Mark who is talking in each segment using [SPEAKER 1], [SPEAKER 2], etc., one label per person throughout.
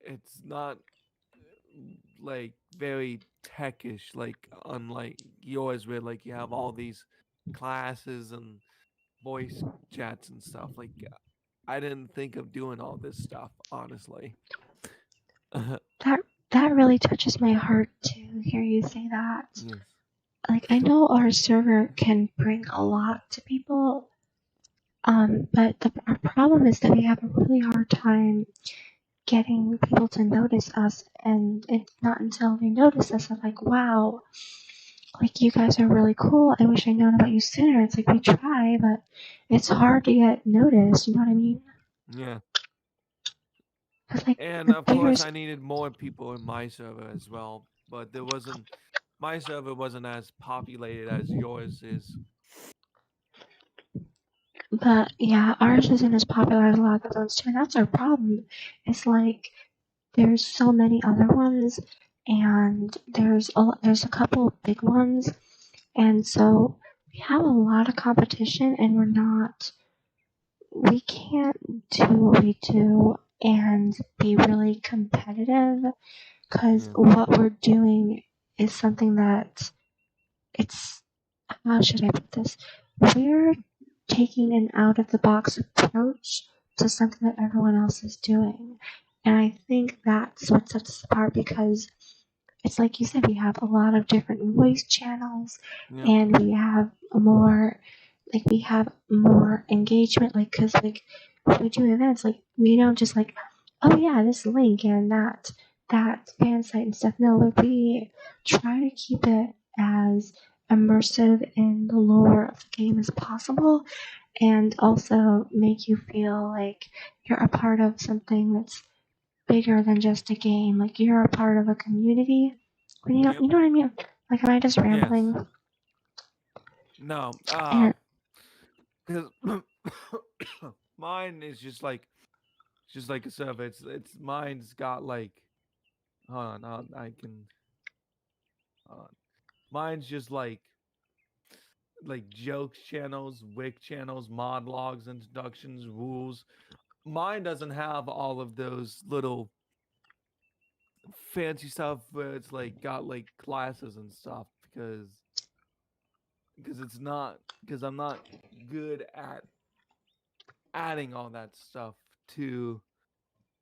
[SPEAKER 1] it's not like very techish, like unlike yours, where like you have all these classes and voice chats and stuff. Like I didn't think of doing all this stuff, honestly.
[SPEAKER 2] That that really touches my heart to hear you say that.
[SPEAKER 1] Yes.
[SPEAKER 2] Like I know our server can bring a lot to people, but our problem is that we have a really hard time getting people to notice us, and it's not until they notice us they're like, wow, like you guys are really cool. I wish I'd known about you sooner. It's like we try, but it's hard to get noticed. You know what I mean?
[SPEAKER 1] Yeah.
[SPEAKER 2] Cause like
[SPEAKER 1] And
[SPEAKER 2] the
[SPEAKER 1] of course,
[SPEAKER 2] biggest,
[SPEAKER 1] I needed more people in my server as well, but there wasn't. My server wasn't as populated as yours is.
[SPEAKER 2] but yeah, ours isn't as popular as a lot of other ones too, and that's our problem. It's like there's so many other ones, and there's a couple of big ones, and so we have a lot of competition, and we can't do what we do and be really competitive because
[SPEAKER 1] Yeah.
[SPEAKER 2] what we're doing is something that it's, how should I put this? We're taking an out of the box approach to something that everyone else is doing. And I think that's what sets us apart because it's like you said, we have a lot of different voice channels
[SPEAKER 1] Yeah.
[SPEAKER 2] and we have more engagement, like, cause like when we do events, like we don't just like, oh yeah, this link and that fan site and stuff. No, like we try to keep it as immersive in the lore of the game as possible, and also make you feel like you're a part of something that's bigger than just a game. Like you're a part of a community.
[SPEAKER 1] Yep.
[SPEAKER 2] You know what I mean? Like, am I just
[SPEAKER 1] Yes.
[SPEAKER 2] rambling?
[SPEAKER 1] No.
[SPEAKER 2] And
[SPEAKER 1] Because mine is just like a server. It's mine's got like. Hold on. I can. Mine's just like jokes channels, wik channels, mod logs, introductions, rules. Mine doesn't have all of those little fancy stuff where it's like got like classes and stuff because it's not because I'm not good at adding all that stuff to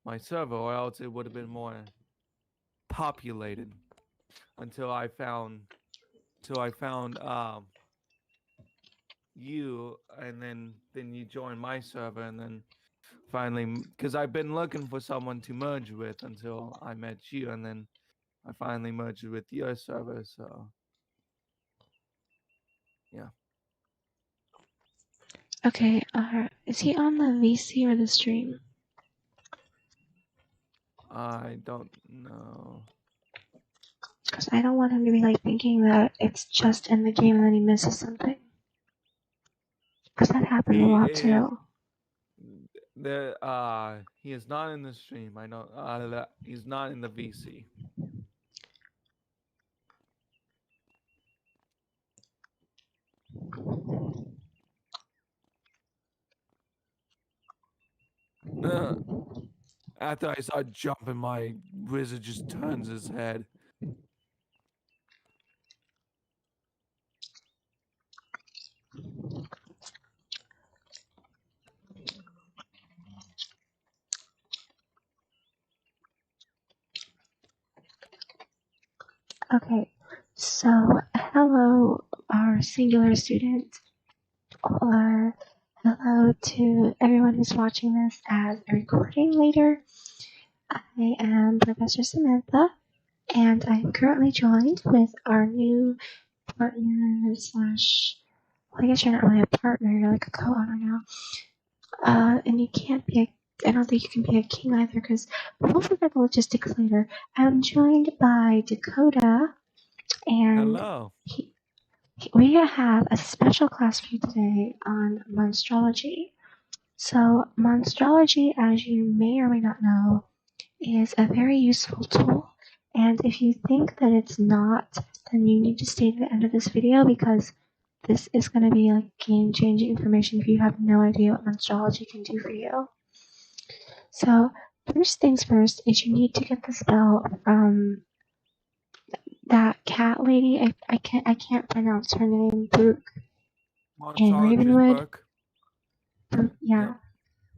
[SPEAKER 1] my server, or else it would have been more populated until I found you, and then you joined my server, and then finally, because I've been looking for someone to merge with until I met you, and then I finally merged with your server. So yeah,
[SPEAKER 2] okay, is he on the VC or the stream?
[SPEAKER 1] I don't know.
[SPEAKER 2] Because I don't want him to be like thinking that it's just in the game and then he misses something. Because that happens a
[SPEAKER 1] He
[SPEAKER 2] lot
[SPEAKER 1] is
[SPEAKER 2] too.
[SPEAKER 1] he is not in the stream. I know he's not in the VC. After I start jumping, my wizard just turns his head.
[SPEAKER 2] Okay, so hello, our singular student, or hello to everyone who's watching this as a recording later. I am Professor Samantha, and I'm currently joined with our new partner slash, well, I guess you're not really a partner, you're like a co-owner now. And you can't be I don't think you can be a king either, because we'll figure the logistics later. I'm joined by Dakota, and
[SPEAKER 1] Hello.
[SPEAKER 2] we have a special class for you today on Monstrology. So, Monstrology, as you may or may not know, is a very useful tool. And if you think that it's not, then you need to stay to the end of this video because this is going to be like game-changing information if you have no idea what Monstrology can do for you. So First things first is you need to get the spell from that cat lady. I can't pronounce her name. Brooke in
[SPEAKER 1] Monstrologist
[SPEAKER 2] Ravenwood.
[SPEAKER 1] book.
[SPEAKER 2] Yeah,
[SPEAKER 1] Yep.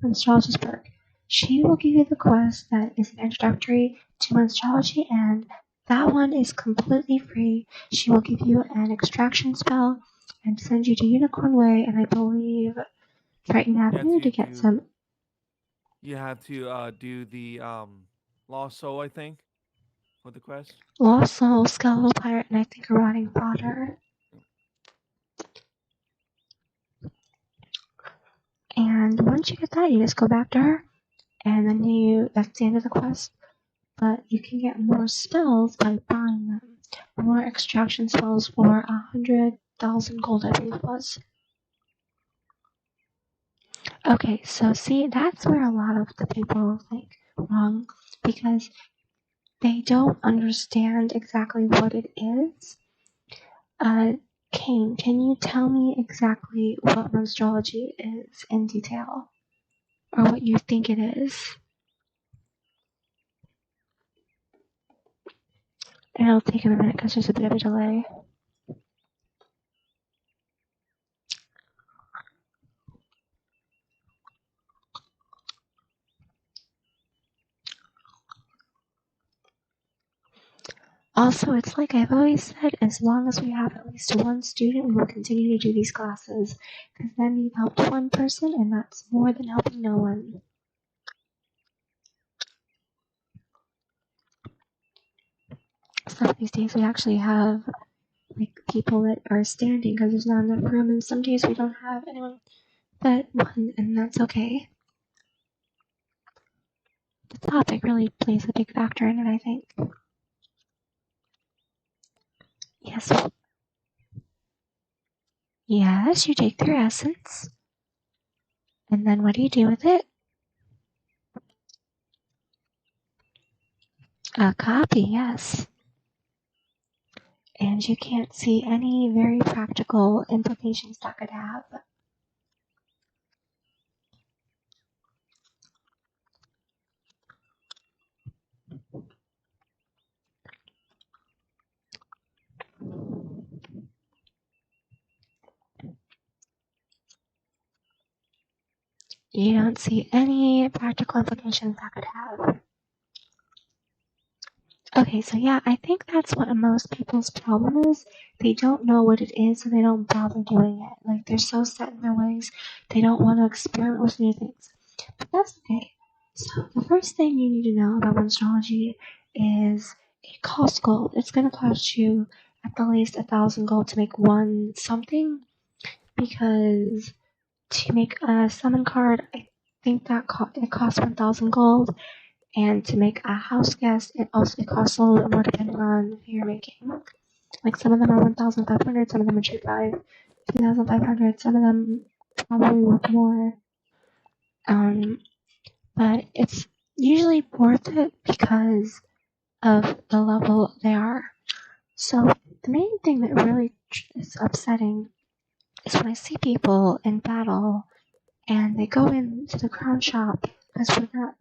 [SPEAKER 2] Monstrology's book. She will give you the quest that is an introductory to Monstrology, and that one is completely free. She will give you an extraction spell and send you to Unicorn Way, and I believe Triton
[SPEAKER 1] You have
[SPEAKER 2] Avenue to
[SPEAKER 1] to
[SPEAKER 2] get
[SPEAKER 1] do.
[SPEAKER 2] some
[SPEAKER 1] You have to do the lost soul, I think, for the quest.
[SPEAKER 2] Lost Soul, Skeletal Pirate, and I think a Rotting Fodder. And once you get that, you just go back to her, and then that's the end of the quest. But you can get more spells by buying them. More extraction spells for 100,000 gold, I believe it was. Okay, so see, that's where a lot of the people think wrong, because they don't understand exactly what it is. Kane, can you tell me exactly what Monstrology is in detail? Or what you think it is? And it'll take him a minute because there's a bit of a delay. Also, it's like I've always said, as long as we have at least one student, we will continue to do these classes, because then you've helped one person, and that's more than helping no one. Some of these days we actually have like people that are standing because there's not enough room, and some days we don't have anyone but one, and that's okay. The topic really plays a big factor in it, I think. Yes. Yes, you take their essence, and then what do you do with it? A copy, yes. And you can't see any very practical implications that could have. You don't see any practical implications that could have. Okay, so yeah, I think that's what most people's problem is. They don't know what it is, so they don't bother doing it. Like, they're so set in their ways, they don't want to experiment with new things. But that's okay. So, the first thing you need to know about Monstrology is it costs gold. It's going to cost you at the least 1,000 gold to make one something, because to make a summon card, I think that it costs 1,000 gold. And to make a house guest, it costs a little bit more depending on who you're making. Like some of them are 1,500, some of them are 2,500, some of them probably worth more. But it's usually worth it because of the level they are. So the main thing that really is upsetting is when I see people in battle and they go into the crown shop because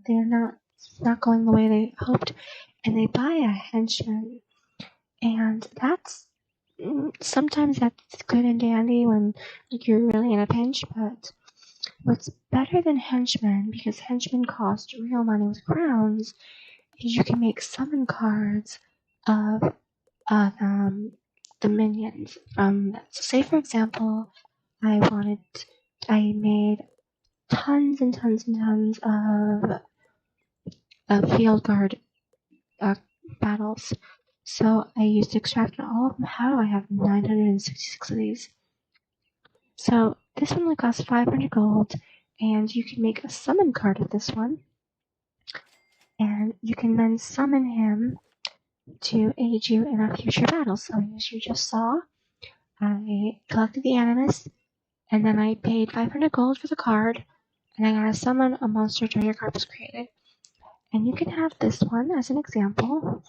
[SPEAKER 2] they're not going the way they hoped, and they buy a henchman, and sometimes that's good and dandy when like you're really in a pinch, but what's better than henchmen, because henchmen cost real money with crowns, is you can make summon cards of the minions from that. So say for example, I made tons and tons and tons of field guard battles. So I used to extract all of them. How do I have 966 of these? So this one only costs 500 gold, and you can make a summon card with this one, and you can then summon him to aid you in a future battle. So as you just saw, I collected the animus, and then I paid 500 gold for the card, and I got to summon a monster till your card was created. And you can have this one as an example.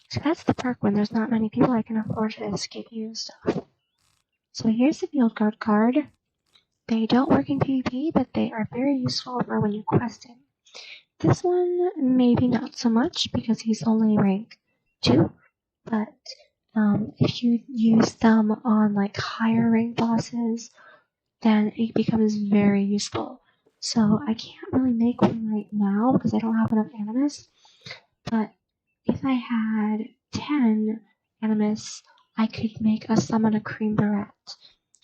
[SPEAKER 2] So that's the perk when there's not many people I can afford to just give you stuff. So here's the field guard card. They don't work in PvP, but they are very useful for when you're questing. This one, maybe not so much because he's only rank 2, but if you use them on like higher rank bosses, then it becomes very useful. So I can't really make one right now because I don't have enough animus, but if I had 10 animus, I could make a summon a cream barrette.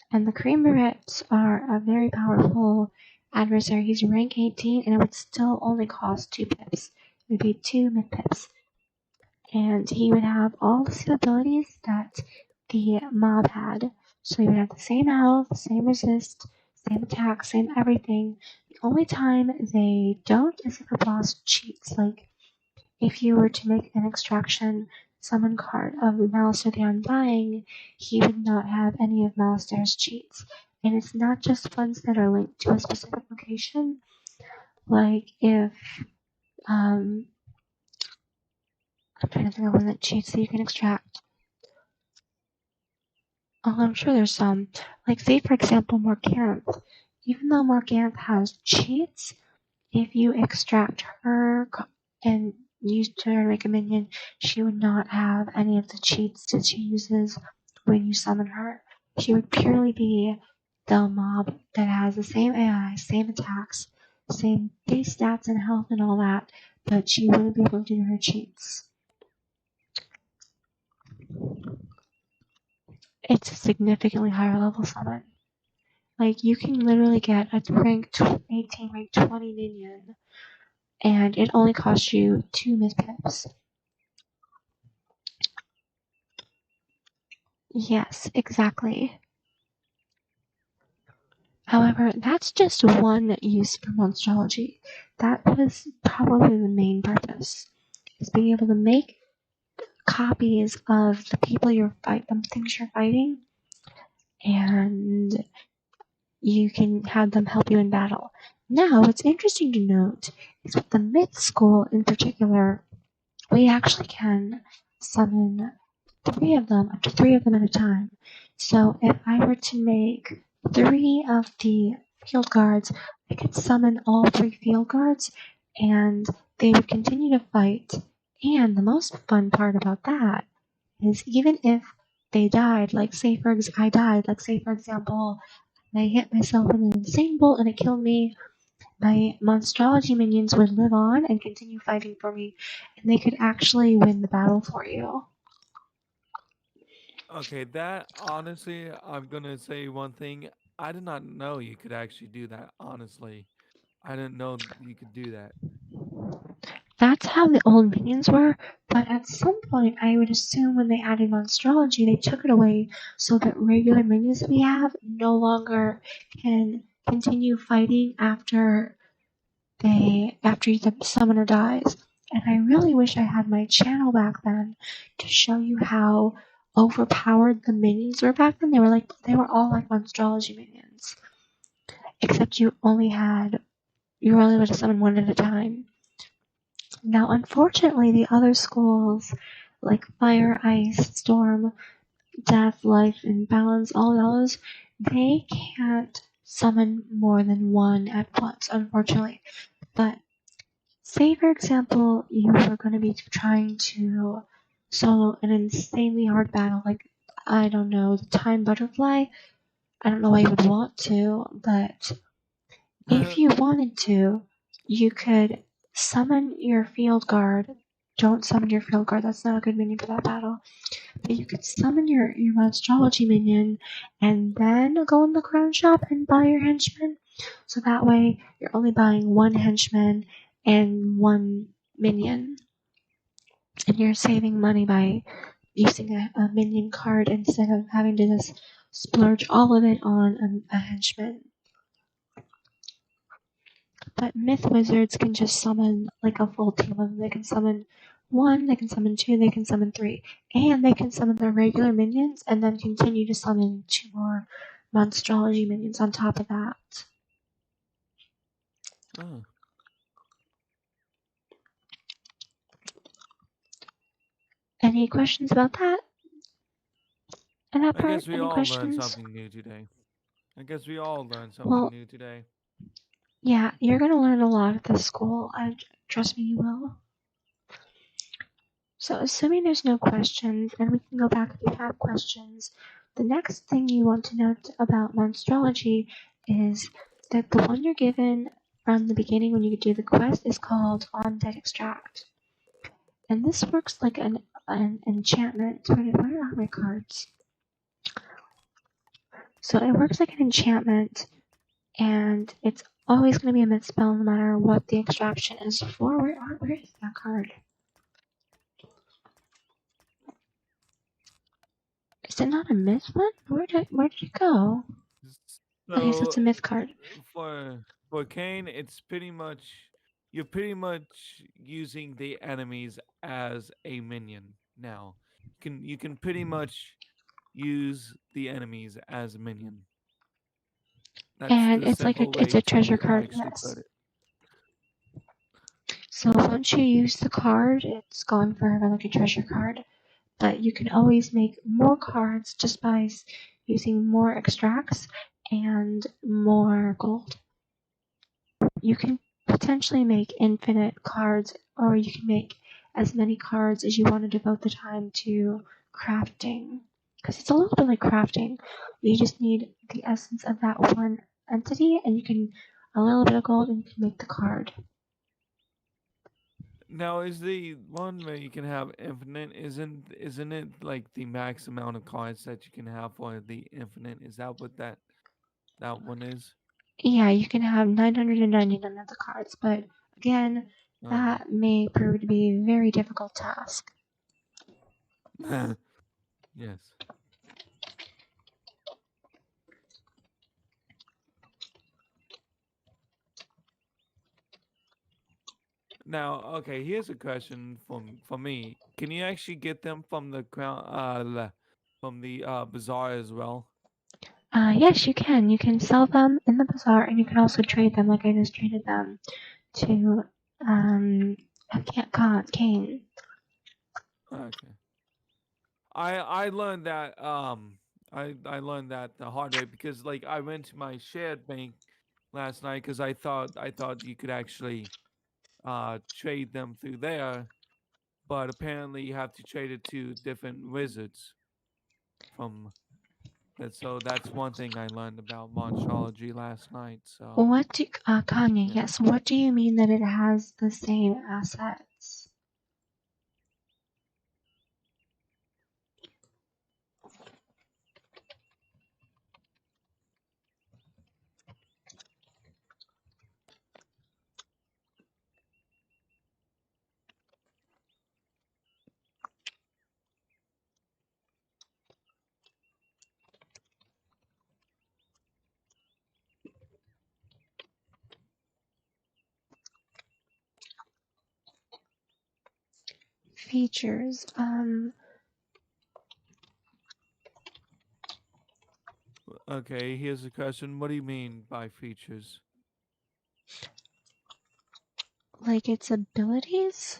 [SPEAKER 2] And the cream barrettes are a very powerful adversary. He's rank 18 and it would still only cost 2 pips. It would be 2 mid pips. And he would have all the same abilities that the mob had. So he would have the same health, same resist, same attack, same everything. The only time they don't is if a boss cheats. Like if you were to make an extraction summon card of Malister the Undying, he would not have any of Malister's cheats. And it's not just ones that are linked to a specific location. Like if I'm trying to think of one that cheats that you can extract. Oh, I'm sure there's some. Like say for example Morganth. Even though Morganth has cheats, if you extract her and use her to make a minion, she would not have any of the cheats that she uses when you summon her. She would purely be the mob that has the same AI, same attacks, same base stats and health and all that, but she wouldn't be able to do her cheats. It's a significantly higher level summon. Like you can literally get a rank 18, rank 20 minion, and it only costs you 2 mid-pips. Yes, exactly. However, that's just one use for Monstrology. That was probably the main purpose, is being able to make copies of the people things you're fighting, and you can have them help you in battle. Now, what's interesting to note is with the Myth School in particular, we actually can summon 3 of them, up to 3 of them at a time. So if I were to make 3 of the field guards, I could summon all 3 field guards and they would continue to fight. And the most fun part about that is even if they died, like say for I died, like say for example, I hit myself with an insane bolt and it killed me, my Monstrology minions would live on and continue fighting for me, and they could actually win the battle for you.
[SPEAKER 1] Okay, that honestly, I'm gonna say one thing. I did not know you could actually do that. Honestly, I didn't know you could do that.
[SPEAKER 2] That's how the old minions were, but at some point, I would assume when they added Monstrology, they took it away so that regular minions that we have no longer can continue fighting after the summoner dies. And I really wish I had my channel back then to show you how overpowered the minions were back then. They were all like Monstrology minions, except you were only able to summon one at a time. Now, unfortunately, the other schools, like Fire, Ice, Storm, Death, Life, and Balance, all those, they can't summon more than one at once, unfortunately. But say, for example, you were going to be trying to solo an insanely hard battle, like, I don't know, the Time Butterfly. I don't know why you would want to, but if you wanted to, you could summon your field guard. Don't summon your field guard, that's not a good minion for that battle. But you could summon your Monstrology minion and then go in the crown shop and buy your henchman. So that way you're only buying one henchman and one minion. And you're saving money by using a minion card instead of having to just splurge all of it on a henchman. But myth wizards can just summon like a full team of them. They can summon 1, they can summon 2, they can summon 3. And they can summon their regular minions and then continue to summon 2 more Monstrology minions on top of that.
[SPEAKER 1] Oh.
[SPEAKER 2] Any questions about that? And that
[SPEAKER 1] I
[SPEAKER 2] part?
[SPEAKER 1] guess we
[SPEAKER 2] Any
[SPEAKER 1] all learned
[SPEAKER 2] questions?
[SPEAKER 1] something new today. I guess we all learned something
[SPEAKER 2] Well,
[SPEAKER 1] new today.
[SPEAKER 2] yeah, you're gonna learn a lot at this school. Trust me, you will. So, assuming there's no questions, and we can go back if you have questions, the next thing you want to note about monstrology is that the one you're given from the beginning when you do the quest is called On Dead Extract. And this works like an enchantment. Where are my cards? So it works like an enchantment, and it's always going to be a mid spell no matter what the extraction is for. Where is that card? Is it not a myth one? Where did it go? Okay, so
[SPEAKER 1] So
[SPEAKER 2] it's a myth card.
[SPEAKER 1] for Kane, it's pretty much you're pretty much using the enemies as a minion now. You can pretty much use the enemies as a minion. That's
[SPEAKER 2] And
[SPEAKER 1] the
[SPEAKER 2] it's like
[SPEAKER 1] simple
[SPEAKER 2] it's
[SPEAKER 1] way
[SPEAKER 2] a treasure
[SPEAKER 1] to
[SPEAKER 2] card,
[SPEAKER 1] actually put
[SPEAKER 2] yes.
[SPEAKER 1] it.
[SPEAKER 2] So once you use the card, it's gone forever like a treasure card. But you can always make more cards just by using more extracts and more gold. You can potentially make infinite cards, or you can make as many cards as you want to devote the time to crafting. Because it's a little bit like crafting. You just need the essence of that one entity, and you can a little bit of gold, and you can make the card.
[SPEAKER 1] Now, is the one where you can have infinite? Isn't it like the max amount of cards that you can have for the infinite? Is that what that one is?
[SPEAKER 2] Yeah, you can have 999 of the cards, but again,
[SPEAKER 1] Okay.
[SPEAKER 2] that may prove to be a very difficult task.
[SPEAKER 1] Yes. Now, okay, here's a question from me. Can you actually get them from the crown from the bazaar as well?
[SPEAKER 2] Yes, you can. You can sell them in the bazaar, and you can also trade them, like I just traded them to I can't call it Kane.
[SPEAKER 1] Okay. I learned that I learned that the hard way because like I went to my shared bank last night because I thought you could actually trade them through there, but apparently you have to trade it to different wizards from that. So that's one thing I learned about Monstrology last night. So
[SPEAKER 2] What do Kanye?
[SPEAKER 1] yeah.
[SPEAKER 2] Yes. What do you mean that it has the same assets? Features.
[SPEAKER 1] Okay, here's a question. What do you mean by features?
[SPEAKER 2] Like its abilities.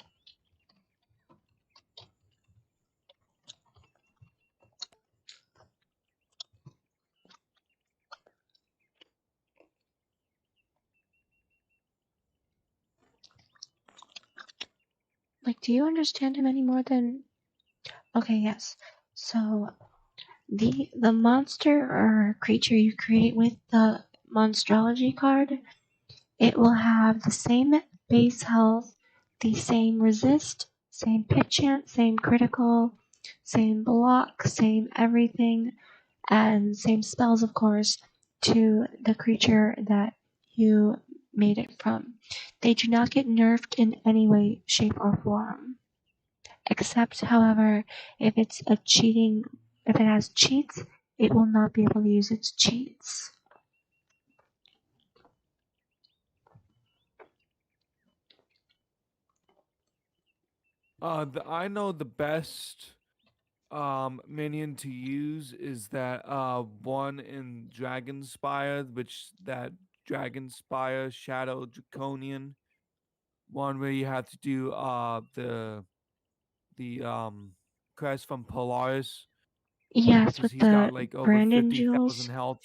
[SPEAKER 2] Like, do you understand him any more than? Okay, yes. So the monster or creature you create with the Monstrology card, it will have the same base health, the same resist, same pitch chance, same critical, same block, same everything, and same spells, of course, to the creature that you made it from. They do not get nerfed in any way, shape, or form. Except, however, if it has cheats, it will not be able to use its cheats.
[SPEAKER 1] I know the best minion to use is that one in Dragonspire, which that Dragonspire Shadow Draconian one where you have to do the quest from Polaris
[SPEAKER 2] Yes,
[SPEAKER 1] because
[SPEAKER 2] with
[SPEAKER 1] he's got
[SPEAKER 2] the
[SPEAKER 1] like over
[SPEAKER 2] Brandon
[SPEAKER 1] 50,000
[SPEAKER 2] jewels.
[SPEAKER 1] health.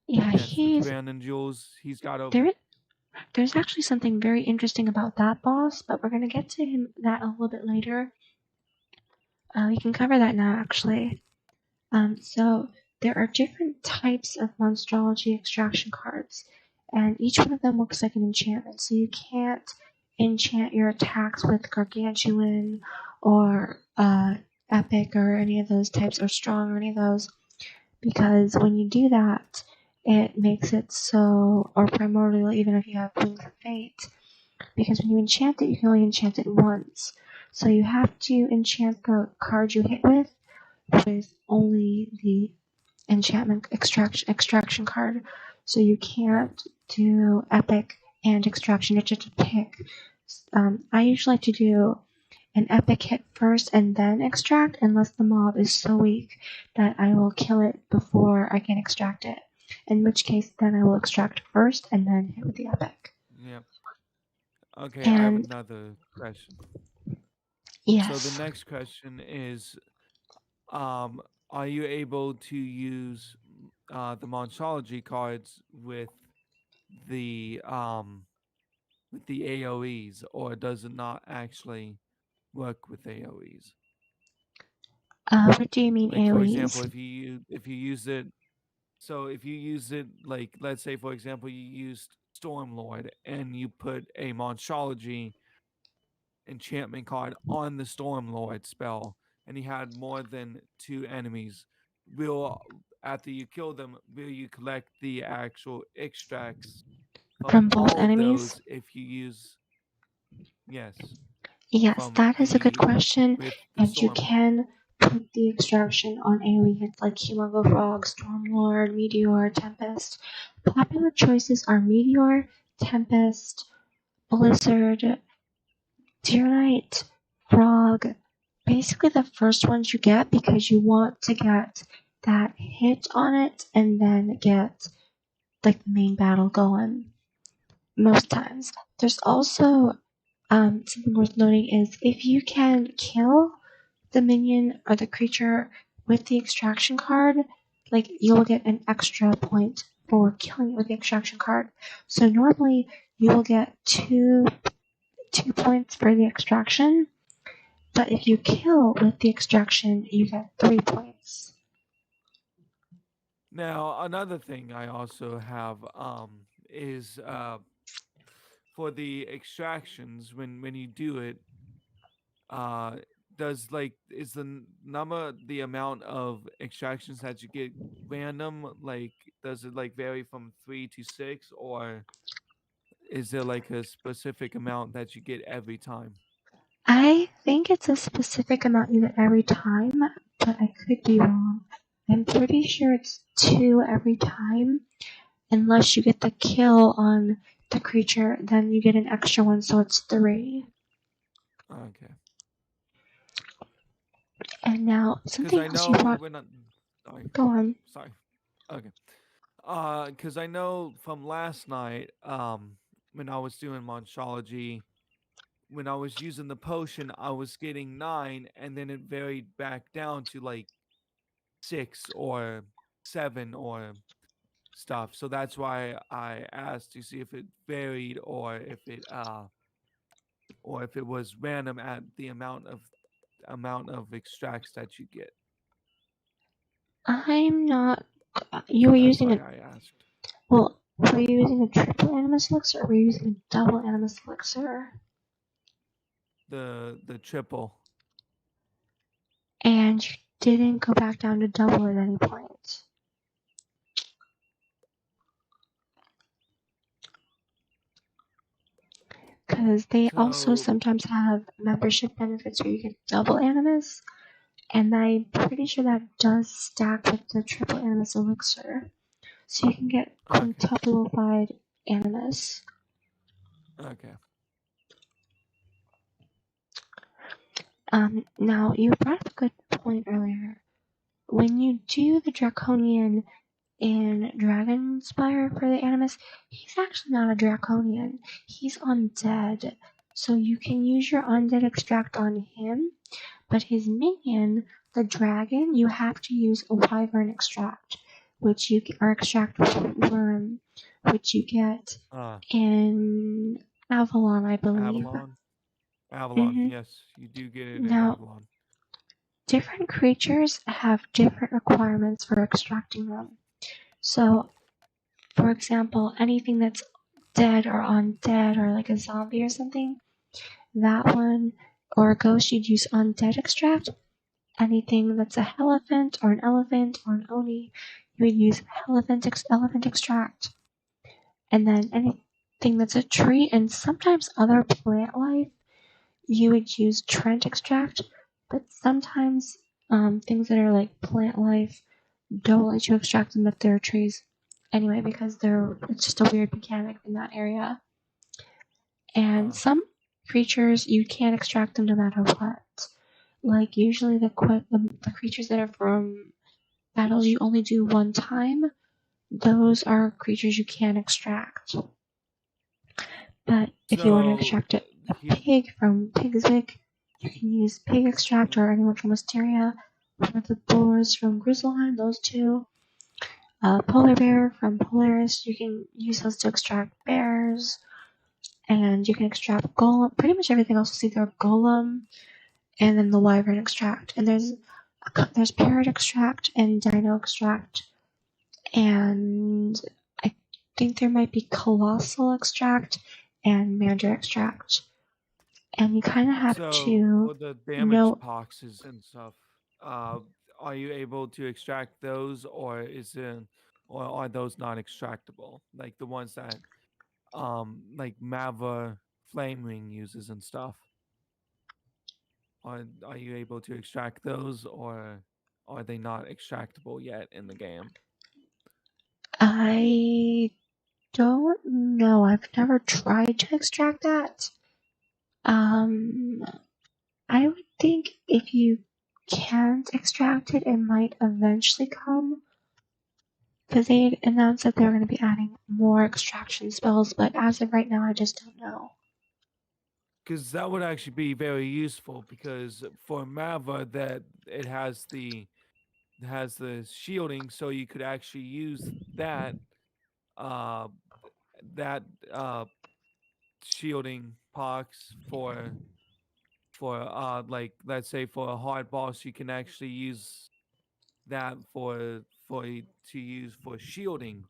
[SPEAKER 2] Yeah,
[SPEAKER 1] Yes, with random jewels. He's got a
[SPEAKER 2] there's actually something very interesting about that boss, but we're gonna get to that a little bit later. We can cover that now, actually. So there are different types of Monstrology extraction cards, and each one of them looks like an enchantment. So you can't enchant your attacks with Gargantuan or Epic or any of those types, or Strong or any of those, because when you do that, it makes it so, or Primordial, even if you have Wings of Fate, because when you enchant it, you can only enchant it once. So you have to enchant the card you hit with only the enchantment extraction card. So you can't do epic and extraction. You have to pick. I usually like to do an epic hit first and then extract, unless the mob is so weak that I will kill it before I can extract it. In which case, then I will extract first and then hit with the epic.
[SPEAKER 1] Yep. Okay, I have
[SPEAKER 2] And
[SPEAKER 1] another question. So the
[SPEAKER 2] yes,
[SPEAKER 1] next question is, um, are you able to use the Monstrology cards the um with the AOEs, or does it not actually work with AOEs?
[SPEAKER 2] what do you mean
[SPEAKER 1] Like for example,
[SPEAKER 2] AoEs?
[SPEAKER 1] if you use it, so if you use it, like let's say for example you used Stormlord and you put a Monstrology enchantment card on the Stormlord spell, and he had more than two enemies, will after you kill them, will you collect the actual extracts from
[SPEAKER 2] From both
[SPEAKER 1] all of
[SPEAKER 2] enemies?
[SPEAKER 1] those if you use, yes,
[SPEAKER 2] Yes,
[SPEAKER 1] from
[SPEAKER 2] that is a good
[SPEAKER 1] the
[SPEAKER 2] question,
[SPEAKER 1] with the
[SPEAKER 2] and you
[SPEAKER 1] Stormlord?
[SPEAKER 2] can put the extraction on AoE hits like Humongo Frog, Stormlord, Meteor, Tempest. Popular choices are Meteor, Tempest, Blizzard, Tyrannite, Frog. Basically, the first ones you get because you want to get that hit on it and then get like the main battle going most times. There's also something worth noting is if you can kill the minion or the creature with the extraction card, like you'll get an extra point for killing it with the extraction card. So normally you will get two points for the extraction, but if you kill with the extraction, you get 3 points.
[SPEAKER 1] Now another thing I also have is for the extractions when you do it, uh does like is number the amount of extractions that you get random, like does it like vary from 3 to 6, or is there like a specific amount that you get every time?
[SPEAKER 2] I think it's a specific amount you get every time, but I could be wrong. I'm pretty sure it's two every time, unless you get the kill on the creature, then you get an extra one, so it's three.
[SPEAKER 1] Okay,
[SPEAKER 2] And now,
[SPEAKER 1] because
[SPEAKER 2] something
[SPEAKER 1] I
[SPEAKER 2] else you
[SPEAKER 1] know
[SPEAKER 2] brought.
[SPEAKER 1] we're not, sorry,
[SPEAKER 2] Go on.
[SPEAKER 1] sorry. Okay. Because I know from last night, when I was doing Monstrology, when I was using the potion, I was getting 9, and then it varied back down to like 6 or 7 or stuff. So that's why I asked to see if it varied, or if it was random at the amount of extracts that you get.
[SPEAKER 2] I'm not. You
[SPEAKER 1] So
[SPEAKER 2] were
[SPEAKER 1] that's
[SPEAKER 2] using
[SPEAKER 1] why
[SPEAKER 2] a.
[SPEAKER 1] I asked.
[SPEAKER 2] Well, were you using a triple animus elixir or were you using a double animus elixir?
[SPEAKER 1] The triple.
[SPEAKER 2] And you didn't go back down to double at any point. Because they also
[SPEAKER 1] So
[SPEAKER 2] sometimes have membership benefits where you get double animus, and I'm pretty sure that does stack with the triple animus elixir. So you can get
[SPEAKER 1] okay,
[SPEAKER 2] quintuplified animus.
[SPEAKER 1] okay,
[SPEAKER 2] Now you brought up a good point earlier. When you do the draconian in Dragonspire for the animus, he's actually not a draconian. He's undead. So you can use your undead extract on him, but his minion, the dragon, you have to use a wyvern extract. which you are extracted worm, which you get in Avalon, I believe.
[SPEAKER 1] Avalon, yes, you do get it in
[SPEAKER 2] Now,
[SPEAKER 1] Avalon.
[SPEAKER 2] different creatures have different requirements for extracting them. So, for example, anything that's dead or undead or like a zombie or something, that one, or a ghost, you'd use undead extract. Anything that's a elephant or an oni, you would use elephant extract. And then anything that's a tree and sometimes other plant life, you would use Trent extract. But sometimes things that are like plant life don't let you extract them if they're trees. Anyway, because it's just a weird mechanic in that area. And some creatures you can't extract them no matter what. Like usually the creatures that are from battles you only do one time, those are creatures you can't extract. But if you want to extract a pig from Pigzwig, you can use pig extract, or anyone from Wisteria, or the boars from Grizzleheim, those two. Polar bear from Polaris, you can use those to extract bears, and you can extract golem. Pretty much everything else is either golem, and then the wyvern extract. And there's parrot extract and dino extract, and I think there might be colossal extract and mandra extract. And you kind of have to
[SPEAKER 1] for the damage boxes and stuff, are you able to extract those, or or are those not extractable? Like the ones that, like Mava Flaming uses and stuff. Are you able to extract those, or are they not extractable yet in the game?
[SPEAKER 2] I don't know. I've never tried to extract that. I would think if you can't extract it, it might eventually come. Because they announced that they're going to be adding more extraction spells, but as of right now, I just don't know.
[SPEAKER 1] Because that would actually be very useful, because for Mava that it has the shielding, so you could actually use that uh that shielding pox for like, let's say for a hard boss, you can actually use that to use for shielding,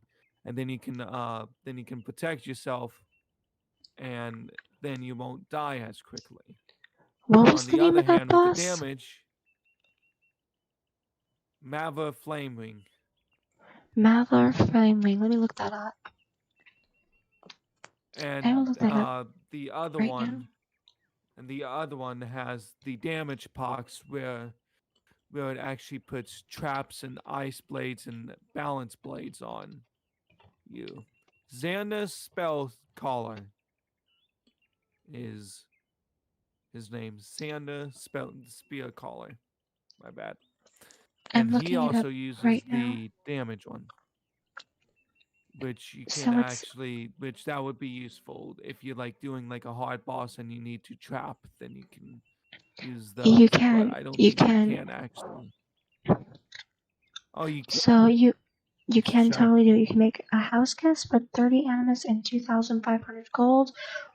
[SPEAKER 1] and then you can protect yourself, and then you won't die as quickly.
[SPEAKER 2] What
[SPEAKER 1] On
[SPEAKER 2] was the
[SPEAKER 1] the
[SPEAKER 2] name
[SPEAKER 1] other
[SPEAKER 2] of that
[SPEAKER 1] hand, with the
[SPEAKER 2] boss?
[SPEAKER 1] damage, Mava Flamewing.
[SPEAKER 2] Malar Flamewing. Let me look that up. I will
[SPEAKER 1] And
[SPEAKER 2] look that up
[SPEAKER 1] the other
[SPEAKER 2] right now.
[SPEAKER 1] one and the other one has the damage pox, where it actually puts traps and ice blades and balance blades on you. Xanda's spell caller is his name. Xanda spear caller. My bad.
[SPEAKER 2] I'm
[SPEAKER 1] And he
[SPEAKER 2] looking it up
[SPEAKER 1] also uses
[SPEAKER 2] right now.
[SPEAKER 1] the damage one, which you can
[SPEAKER 2] So it's
[SPEAKER 1] actually, which that would be useful if you're like doing like a hard boss and you need to trap, then you can use
[SPEAKER 2] you
[SPEAKER 1] those. But
[SPEAKER 2] can
[SPEAKER 1] I don't
[SPEAKER 2] you
[SPEAKER 1] think you
[SPEAKER 2] can
[SPEAKER 1] can actually. Oh, you can.
[SPEAKER 2] so you can
[SPEAKER 1] Sure.
[SPEAKER 2] totally do it. You can make a house guest for 30 animus and 2,500 gold,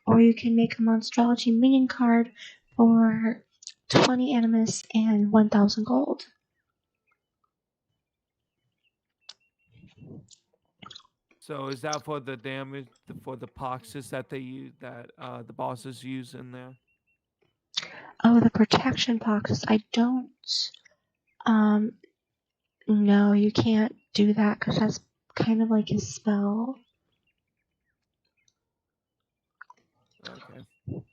[SPEAKER 2] or you can make a Monstrology minion card for 20 animus and 1,000 gold.
[SPEAKER 1] So is that for the damage, for the poxes that they use, that the bosses use in there?
[SPEAKER 2] Oh, the protection boxes. I don't. Um, no, you can't do that because that's kind of like a spell.
[SPEAKER 1] Okay.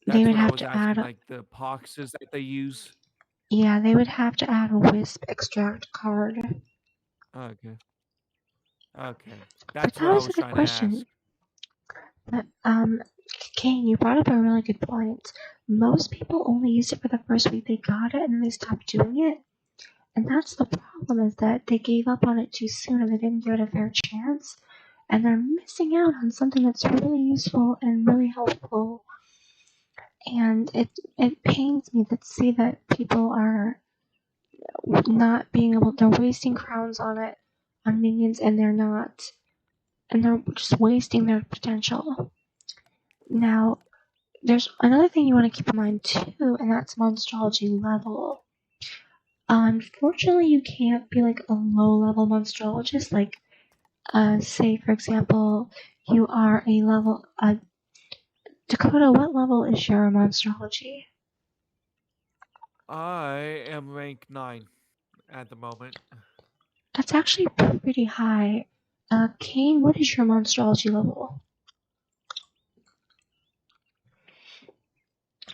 [SPEAKER 2] They
[SPEAKER 1] That's
[SPEAKER 2] would
[SPEAKER 1] what I
[SPEAKER 2] have
[SPEAKER 1] was
[SPEAKER 2] to
[SPEAKER 1] asking,
[SPEAKER 2] add.
[SPEAKER 1] like the poxes that they use.
[SPEAKER 2] Yeah, they would have to add a wisp extract card.
[SPEAKER 1] Okay. Okay.
[SPEAKER 2] But
[SPEAKER 1] That's
[SPEAKER 2] that
[SPEAKER 1] what I
[SPEAKER 2] was a
[SPEAKER 1] was
[SPEAKER 2] good
[SPEAKER 1] trying to ask.
[SPEAKER 2] question. But Kane, you brought up a really good point. Most people only used it for the first week they got it, and then they stopped doing it. And that's the problem, is that they gave up on it too soon and they didn't give it a fair chance. And they're missing out on something that's really useful and really helpful. And it pains me to see that people are not being able, they're wasting crowns on it on minions, and they're just wasting their potential. Now, there's another thing you want to keep in mind too, and that's Monstrology level. Unfortunately, you can't be like a low-level Monstrologist. Like, say for example, you are a level. Dakota, what level is your Monstrology?
[SPEAKER 1] I am rank 9 at the moment.
[SPEAKER 2] That's actually pretty high. Kane, what is your Monstrology level?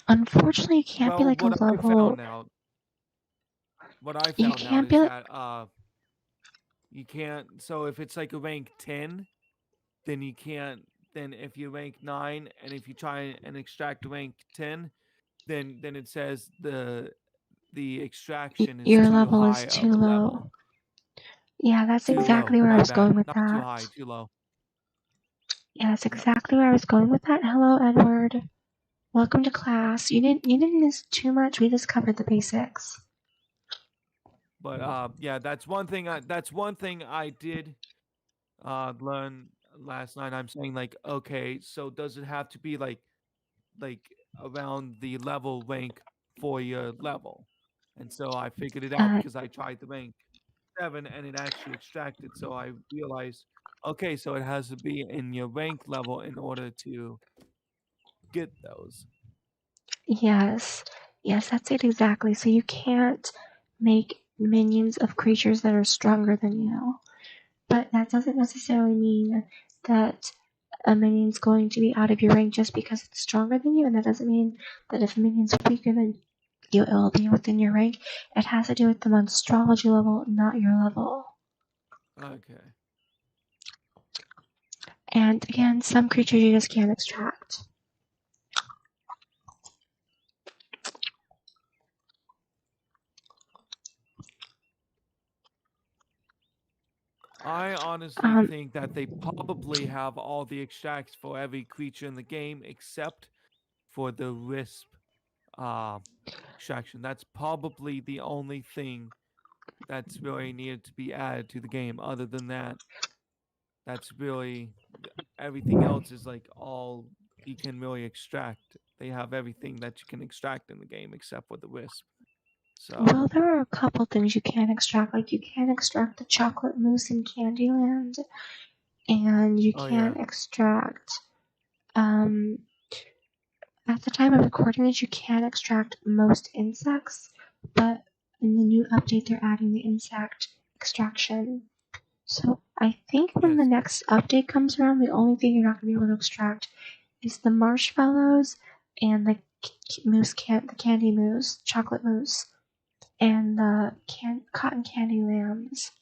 [SPEAKER 2] Unfortunately, you can't be
[SPEAKER 1] Well,
[SPEAKER 2] like a
[SPEAKER 1] what I
[SPEAKER 2] level.
[SPEAKER 1] found out, what I
[SPEAKER 2] You
[SPEAKER 1] found out
[SPEAKER 2] can't be
[SPEAKER 1] is
[SPEAKER 2] like.
[SPEAKER 1] that you can't. So if it's like a rank 10, then you can't. Then if you rank 9, and if you try and extract rank 10, then it says the extraction is
[SPEAKER 2] Your
[SPEAKER 1] too
[SPEAKER 2] level
[SPEAKER 1] high
[SPEAKER 2] is too
[SPEAKER 1] of a
[SPEAKER 2] low.
[SPEAKER 1] level.
[SPEAKER 2] Yeah, that's
[SPEAKER 1] Too low.
[SPEAKER 2] exactly where I
[SPEAKER 1] My
[SPEAKER 2] was
[SPEAKER 1] bad.
[SPEAKER 2] going with
[SPEAKER 1] Not too
[SPEAKER 2] that.
[SPEAKER 1] high. Too low.
[SPEAKER 2] Yeah, that's exactly where I was going with that. Hello, Edward. Welcome to class. You didn't miss too much. We just covered the basics.
[SPEAKER 1] But yeah, that's one thing I did learn last night. I'm saying like, okay, so does it have to be like around the level rank for your level? And so I figured it out
[SPEAKER 2] Uh,
[SPEAKER 1] because I tried the rank 7 and it actually extracted. So I realized, okay, so it has to be in your rank level in order to get those.
[SPEAKER 2] yes, yes, that's it exactly. So you can't make minions of creatures that are stronger than you. But that doesn't necessarily mean that a minion's going to be out of your rank just because it's stronger than you, and that doesn't mean that if a minion's weaker than you, it will be within your rank. It has to do with the monstrology level, not your level.
[SPEAKER 1] Okay.
[SPEAKER 2] And again, some creatures you just can't extract.
[SPEAKER 1] I honestly
[SPEAKER 2] Um,
[SPEAKER 1] think that they probably have all the extracts for every creature in the game except for the wisp uh, extraction. That's probably the only thing that's really needed to be added to the game. Other than that, that's really everything else is like all you can really extract. They have everything that you can extract in the game except for the wisp. So,
[SPEAKER 2] well, there are a couple things you can extract. Like you can extract the chocolate mousse in Candyland, and you
[SPEAKER 1] oh
[SPEAKER 2] can
[SPEAKER 1] yeah,
[SPEAKER 2] extract um, at the time of recording this, you can extract most insects, but in the new update, they're adding the insect extraction. So I think when the
[SPEAKER 1] yes.
[SPEAKER 2] next update comes around, the only thing you're not going to be able to extract is the marshmallows and the the candy mousse, chocolate mousse, and the cotton candy lambs.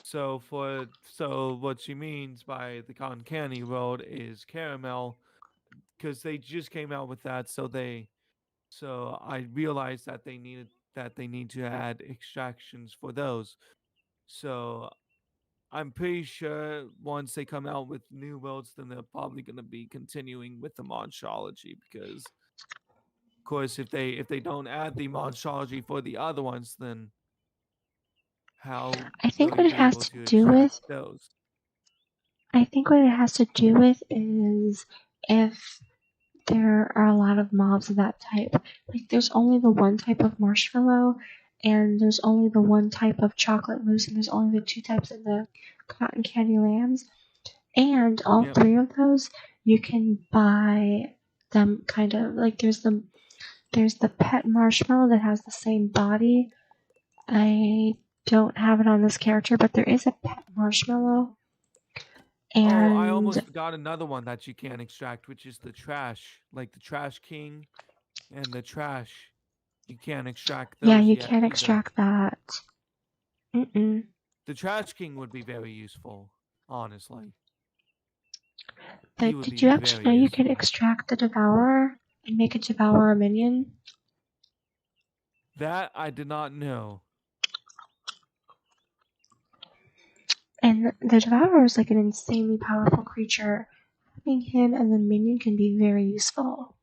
[SPEAKER 1] So what she means by the cotton candy world is caramel because they just came out with that. So I realized that they need to add extractions for those. So I'm pretty sure once they come out with new worlds, then they're probably going to be continuing with the monstrology because, of course, if they don't add the monstrology for the other ones, then how
[SPEAKER 2] I
[SPEAKER 1] will
[SPEAKER 2] think
[SPEAKER 1] you
[SPEAKER 2] what it
[SPEAKER 1] be
[SPEAKER 2] has
[SPEAKER 1] able
[SPEAKER 2] to
[SPEAKER 1] to
[SPEAKER 2] do
[SPEAKER 1] extract
[SPEAKER 2] with
[SPEAKER 1] those?
[SPEAKER 2] I think what it has to do with is if there are a lot of mobs of that type. Like there's only the one type of marshmallow, and there's only the one type of chocolate mousse, and there's only the two types of the cotton candy lambs. And all
[SPEAKER 1] Yep.
[SPEAKER 2] three of those you can buy them kind of like there's the pet marshmallow that has the same body. I don't have it on this character, but there is a pet marshmallow.
[SPEAKER 1] Oh, I
[SPEAKER 2] And
[SPEAKER 1] almost forgot another one that you can't extract, which is the trash, like the trash king and the trash. You can't extract
[SPEAKER 2] yeah,
[SPEAKER 1] those
[SPEAKER 2] you
[SPEAKER 1] yet
[SPEAKER 2] can't
[SPEAKER 1] either.
[SPEAKER 2] extract that. Mm-mm.
[SPEAKER 1] The trash king would be very useful, honestly. He
[SPEAKER 2] But
[SPEAKER 1] would
[SPEAKER 2] did
[SPEAKER 1] be
[SPEAKER 2] you actually
[SPEAKER 1] very
[SPEAKER 2] know you can
[SPEAKER 1] useful.
[SPEAKER 2] extract the Devourer and make a Devourer minion?
[SPEAKER 1] That I did not know.
[SPEAKER 2] And the Devourer is like an insanely powerful creature. Having him and the minion can be very useful.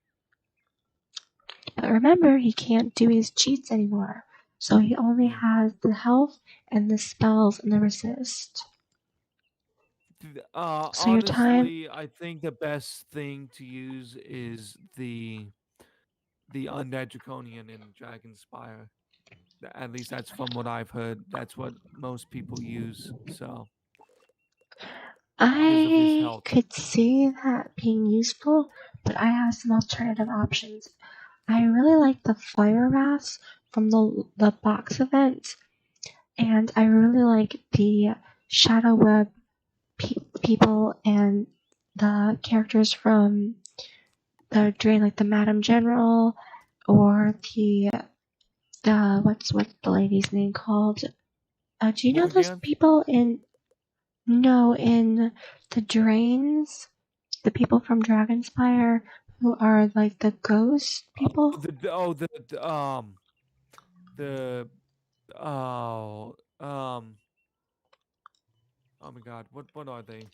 [SPEAKER 2] But remember, he can't do his cheats anymore. So he only
[SPEAKER 1] Yeah.
[SPEAKER 2] has the health and the spells and the resist. So your time,
[SPEAKER 1] Honestly, I think the best thing to use is the undead draconian in Dragonspire. At least that's from what I've heard. That's what most people use. So because of his
[SPEAKER 2] I
[SPEAKER 1] health.
[SPEAKER 2] could see that being useful, but I have some alternative options. I really like the fire rafts from the box event, and I really like the shadow web people and the characters from the drain, like the Madam General or what's the lady's name called? Do you know those
[SPEAKER 1] Morgan?
[SPEAKER 2] people in no in the drains? The people from Dragonspire who are like the ghost
[SPEAKER 1] Oh,
[SPEAKER 2] people?
[SPEAKER 1] the oh oh my god, what are they?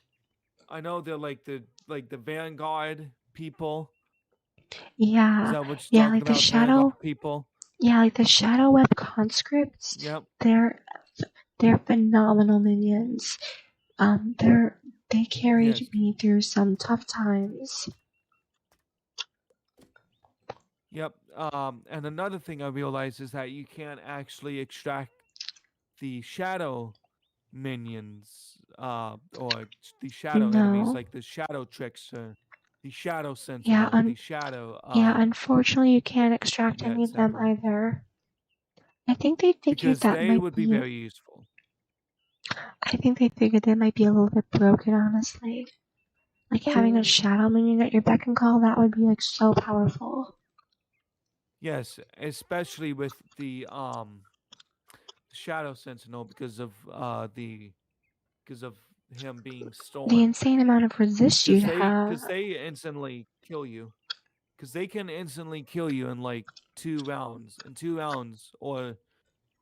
[SPEAKER 1] I know they're like the Vanguard people. Is
[SPEAKER 2] Yeah,
[SPEAKER 1] that what you're
[SPEAKER 2] yeah,
[SPEAKER 1] talking
[SPEAKER 2] like the
[SPEAKER 1] about? Vanguard
[SPEAKER 2] shadow,
[SPEAKER 1] people?
[SPEAKER 2] yeah, like the shadow web conscripts.
[SPEAKER 1] Yep.
[SPEAKER 2] They're they're phenomenal minions. They
[SPEAKER 1] Yes.
[SPEAKER 2] carried me through some tough times.
[SPEAKER 1] Yep. And another thing I realized is that you can't actually extract the shadow minions, or the shadow enemies,
[SPEAKER 2] No,
[SPEAKER 1] like the shadow trickster, the shadow
[SPEAKER 2] yeah,
[SPEAKER 1] sentinel, the shadow,
[SPEAKER 2] yeah. Unfortunately, you can't extract
[SPEAKER 1] yeah,
[SPEAKER 2] any of them
[SPEAKER 1] exactly.
[SPEAKER 2] either. I think they figured
[SPEAKER 1] Because
[SPEAKER 2] that
[SPEAKER 1] they
[SPEAKER 2] might
[SPEAKER 1] would be
[SPEAKER 2] be.
[SPEAKER 1] very useful.
[SPEAKER 2] I think they figured they might be a little bit broken, honestly. Like having a shadow minion at your beck and call, that would be like so powerful.
[SPEAKER 1] Yes, especially with the shadow sentinel because of him being
[SPEAKER 2] The
[SPEAKER 1] storm.
[SPEAKER 2] insane amount of resist you'd have.
[SPEAKER 1] Because they instantly kill you. Because they can instantly kill you in like 2 rounds. In 2 rounds, or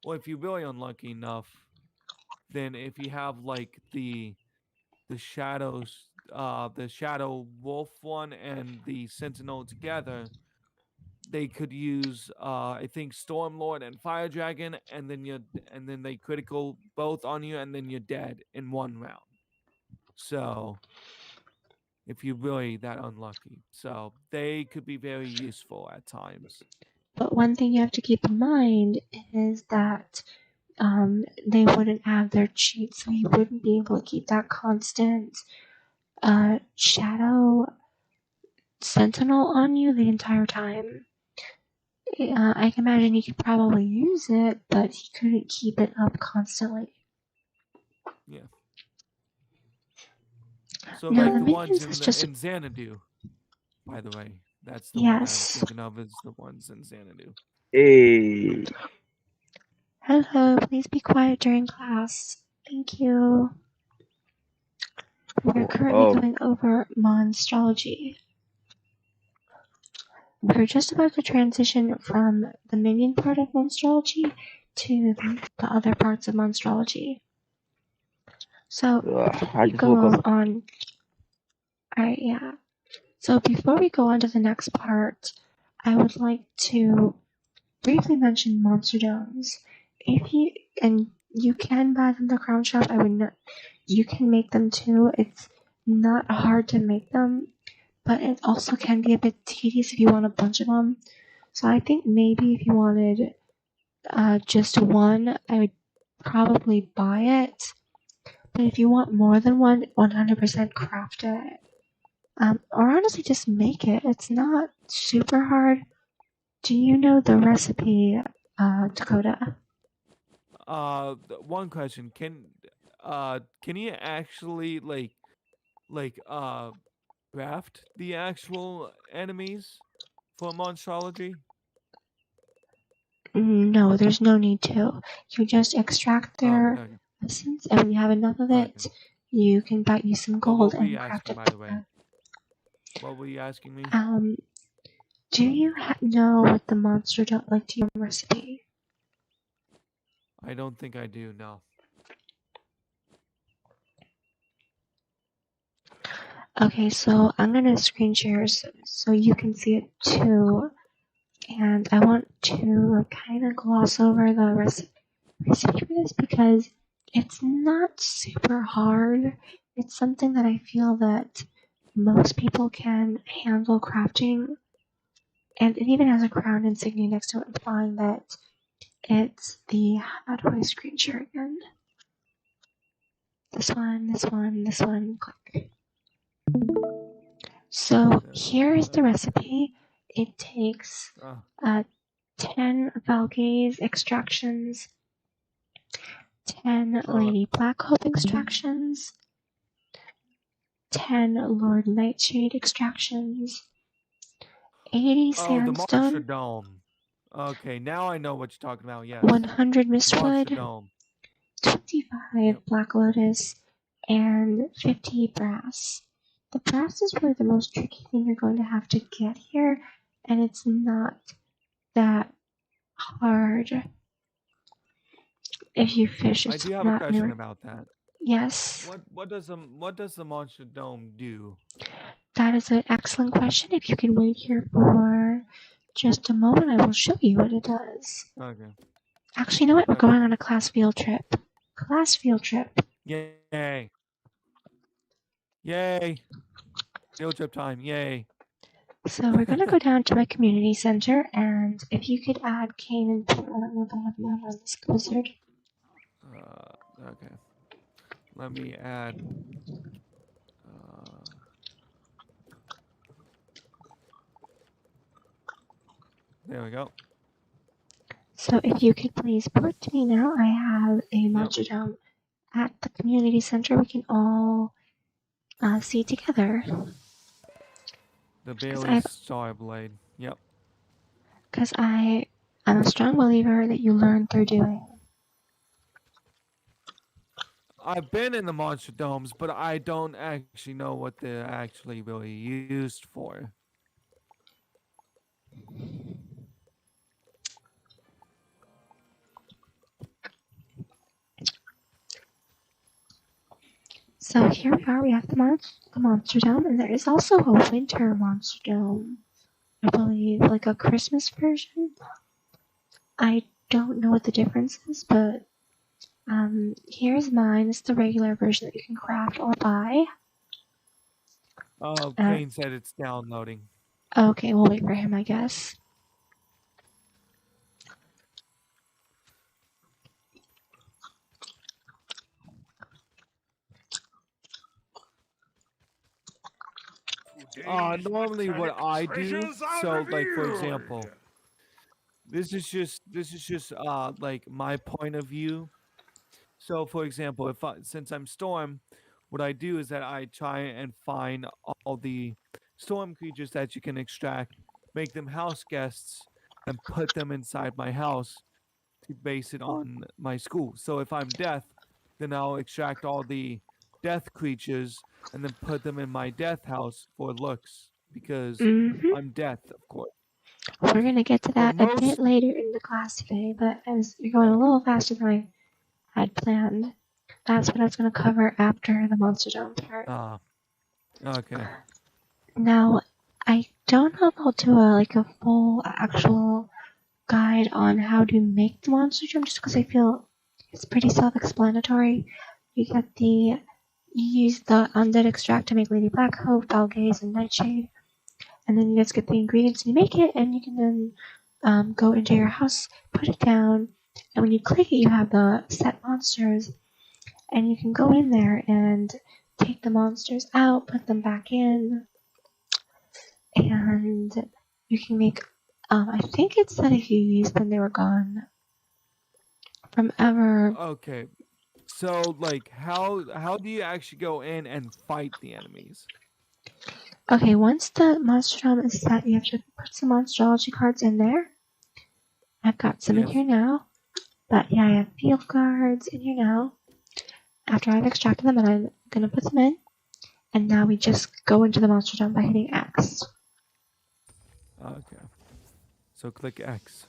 [SPEAKER 1] if you're really unlucky enough, then if you have like the shadows, the shadow wolf one and the sentinel together, they could use I think Stormlord and Fire Dragon, and then they critical both on you, and then you're dead in 1 round. So if you're really that unlucky, so they could be very useful at times.
[SPEAKER 2] But one thing you have to keep in mind is that they wouldn't have their cheats, so you wouldn't be able to keep that constant shadow sentinel on you the entire time. I can imagine he could probably use it, but he couldn't keep it up constantly.
[SPEAKER 1] Yeah. So
[SPEAKER 2] Now
[SPEAKER 1] like
[SPEAKER 2] the
[SPEAKER 1] the ones
[SPEAKER 2] minions is
[SPEAKER 1] in
[SPEAKER 2] just
[SPEAKER 1] Xanadu, by the way, that's the one I'm
[SPEAKER 2] yes.
[SPEAKER 1] thinking of, is the ones in Xanadu.
[SPEAKER 3] Hey.
[SPEAKER 2] Hello, please be quiet during class. Thank you. We're currently
[SPEAKER 3] Oh,
[SPEAKER 2] going over Monstrology. We're just about to transition from the minion part of Monstrology to the other parts of Monstrology. So before
[SPEAKER 3] I
[SPEAKER 2] we
[SPEAKER 3] just woke
[SPEAKER 2] go
[SPEAKER 3] up.
[SPEAKER 2] on, alright, yeah. So before we go on to the next part, I would like to briefly mention monster domes. If you and you can buy them at the crown shop, I would not. You can make them too. It's not hard to make them, but it also can be a bit tedious if you want a bunch of them. So I think maybe if you wanted just one, I would probably buy it. But if you want more than one, 100% craft it. Or honestly, just make it. It's not super hard. Do you know the recipe, Dakota?
[SPEAKER 1] One question: can you actually like craft the actual enemies for Monstrology?
[SPEAKER 2] No, there's no need to. You just extract
[SPEAKER 1] Oh,
[SPEAKER 2] their
[SPEAKER 1] okay,
[SPEAKER 2] essence, and when you have enough of
[SPEAKER 1] okay.
[SPEAKER 2] it, you can buy you some gold
[SPEAKER 1] What were you
[SPEAKER 2] and craft
[SPEAKER 1] asking,
[SPEAKER 2] it.
[SPEAKER 1] by the way? What were you asking me?
[SPEAKER 2] Um, do you know what the monster don't like to your recipe?
[SPEAKER 1] I don't think I do. No.
[SPEAKER 2] Okay, so I'm gonna screen share so you can see it too. and I want to kind of gloss over the recipe for this because it's not super hard. It's something that I feel that most people can handle crafting, and it even has a crown insignia next to it, implying that it's the, how do I screen share again? This one, click. So here's the recipe. It takes 10 Valgaze extractions, 10 Lady Blackhope extractions, 10 Lord Nightshade extractions, 80
[SPEAKER 1] the Monster
[SPEAKER 2] Sandstone,
[SPEAKER 1] Dome. Okay, now I know what you're talking about. Yes.
[SPEAKER 2] 100
[SPEAKER 1] Monster
[SPEAKER 2] Mistwood,
[SPEAKER 1] Dome.
[SPEAKER 2] 25 Black Lotus, and 50 Brass. The brass is really the most tricky thing you're going to have to get here, and it's not that hard if you fish.
[SPEAKER 1] I
[SPEAKER 2] It's
[SPEAKER 1] do have a
[SPEAKER 2] not
[SPEAKER 1] question
[SPEAKER 2] really.
[SPEAKER 1] about that.
[SPEAKER 2] Yes,
[SPEAKER 1] What does the Monster Dome do?
[SPEAKER 2] that is an excellent question. If you can wait here for just a moment, I will show you what it does.
[SPEAKER 1] Okay.
[SPEAKER 2] Actually, you know what? We're
[SPEAKER 1] Okay.
[SPEAKER 2] going on a class field trip. Class field trip.
[SPEAKER 1] Yay. Yay. Field trip time. Yay.
[SPEAKER 2] So we're going to go down to my community center, and if you could add Kane and Peter, I don't know if I have enough on this wizard.
[SPEAKER 1] Okay. Let me add. There we go.
[SPEAKER 2] So if you could please put to me now, I have a monster dome at the community center. We can all see together.
[SPEAKER 1] The Bailey's Star Blade. Yep.
[SPEAKER 2] Because I'm a strong believer that you learn through doing.
[SPEAKER 1] I've been in the Monster Domes, but I don't actually know what they're actually really used for.
[SPEAKER 2] So here we are, we have the Monster Dome, and there is also a Winter Monster Dome. I believe, like a Christmas version. I don't know what the difference is, but here's mine. It's the regular version that you can craft or buy.
[SPEAKER 1] Oh, Kane said it's downloading.
[SPEAKER 2] Okay, we'll wait for him, I guess.
[SPEAKER 1] Normally what I do, so like for example, this is just like my point of view. So for example, since I'm Storm, what I do is that I try and find all the storm creatures that you can extract, make them house guests, and put them inside my house to base it on my school. So if I'm Death, then I'll extract all the death creatures and then put them in my death house for looks because I'm Death, of course.
[SPEAKER 2] We're gonna get to that a bit later in the class today, but you're going a little faster than I had planned. That's what I was gonna cover after the Monster Dome part.
[SPEAKER 1] Okay.
[SPEAKER 2] Now, I don't know if I'll do a full actual guide on how to make the Monster Dome, just because I feel it's pretty self-explanatory. You use the undead extract to make Lady Blackhope, Valgaze, and Nightshade. And then you just get the ingredients and you make it, and you can then go into your house, put it down, and when you click it, you have the set monsters, and you can go in there and take the monsters out, put them back in, and you can make. I think it said if you used them, they were gone from ever.
[SPEAKER 1] Okay. So like how do you actually go in and fight the enemies?
[SPEAKER 2] Okay, once the monster dome is set, you have to put some monstrology cards in there. I've got some in here now. But yeah, I have field cards in here now. After I've extracted them, and I'm gonna put them in. And now we just go into the monster dome by hitting X.
[SPEAKER 1] Okay. So click X.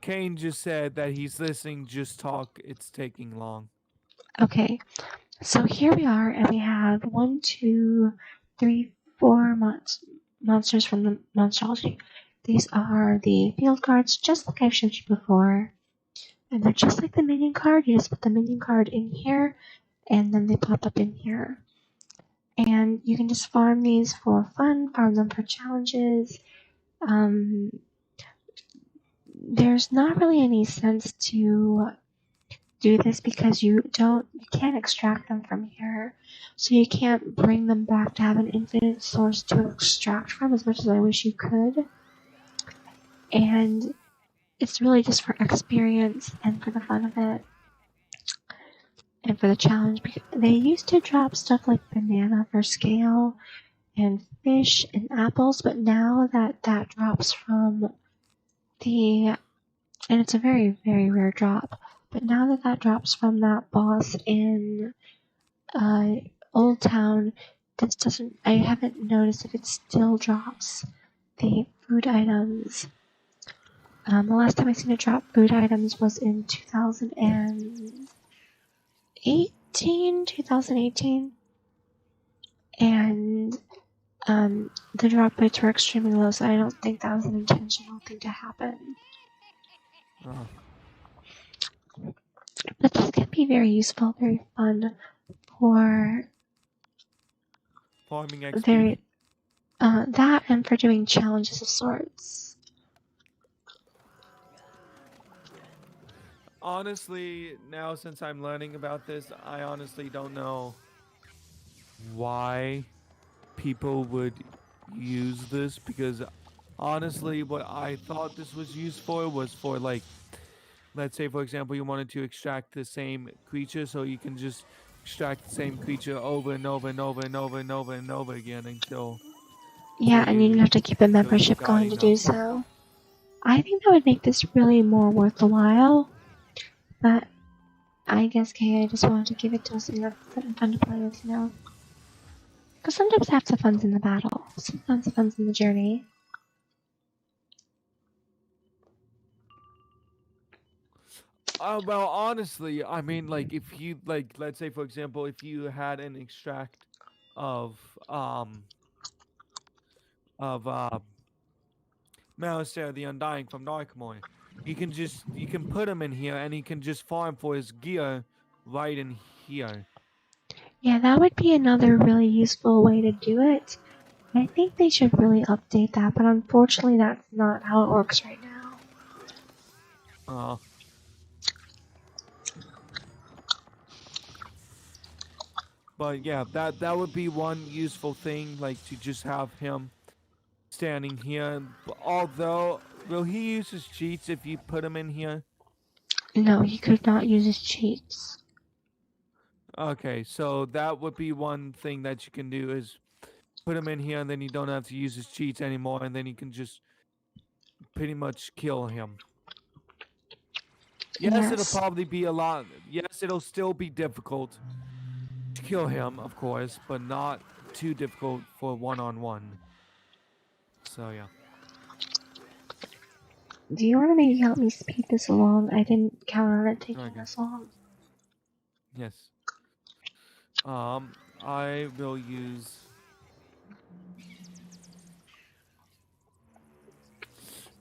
[SPEAKER 1] Kane just said that he's listening, just talk, it's taking long.
[SPEAKER 2] Okay, so here we are, and we have 1, 2, 3, 4 monsters from the Monstrology. These are the field cards, just like I've showed you before. And they're just like the minion card. You just put the minion card in here, and then they pop up in here. And you can just farm these for fun, farm them for challenges. There's not really any sense to do this because you can't extract them from here. So you can't bring them back to have an infinite source to extract from as much as I wish you could. And it's really just for experience and for the fun of it. And for the challenge, because they used to drop stuff like banana for scale and fish and apples, but now that drops from the, and it's a very, very rare drop, but now that drops from that boss in Old Town, I haven't noticed if it still drops the food items. The last time I seen it drop food items was in 2018, and the drop rates were extremely low, so I don't think that was an intentional thing to happen.
[SPEAKER 1] Oh.
[SPEAKER 2] But this can be very useful, very fun for
[SPEAKER 1] Farming XP.
[SPEAKER 2] that and for doing challenges of sorts.
[SPEAKER 1] Honestly, now since I'm learning about this, I honestly don't know why people would use this, because honestly what I thought this was used for was for, like, let's say for example you wanted to extract the same creature, so you can just extract the same creature over and over and over and over and over and over again until
[SPEAKER 2] Yeah, and you didn't have to keep a membership
[SPEAKER 1] got
[SPEAKER 2] going to do
[SPEAKER 1] enough.
[SPEAKER 2] so. I think that would make this really more worth the while, but I guess I just wanted to give it to us and that's fun to play with, you know? Because sometimes half the fun's in the battle, sometimes the fun's in the journey.
[SPEAKER 1] Well, honestly, I mean, like, if you, like, let's say for example, if you had an extract of of Malistaire the Undying from Darkmoor, you can put him in here and he can just farm for his gear right in here.
[SPEAKER 2] Yeah, that would be another really useful way to do it. I think they should really update that, but unfortunately that's not how it works right now.
[SPEAKER 1] But yeah, that would be one useful thing, like to just have him standing here. Although, will he use his cheats if you put him in here?
[SPEAKER 2] No, he could not use his cheats.
[SPEAKER 1] Okay, so that would be one thing that you can do is put him in here, and then you don't have to use his cheats anymore, and then you can just pretty much kill him. Yes, it'll
[SPEAKER 2] Yes.
[SPEAKER 1] probably be a lot. Yes, it'll still be difficult to kill him, of course, but not too difficult for one-on-one. So yeah.
[SPEAKER 2] Do you want to maybe help me speed this along? I didn't count on it taking this long.
[SPEAKER 1] Yes. I will use.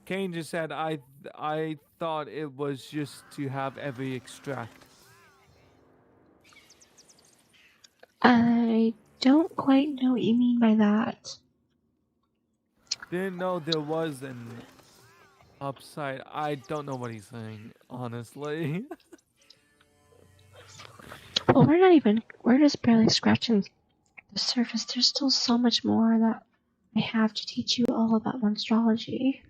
[SPEAKER 1] Kane just said I thought it was just to have every extract.
[SPEAKER 2] I don't quite know what you mean by that.
[SPEAKER 1] Didn't know there was an upside. I don't know what he's saying, honestly.
[SPEAKER 2] Well, we're just barely scratching the surface. There's still so much more that I have to teach you all about monstrology.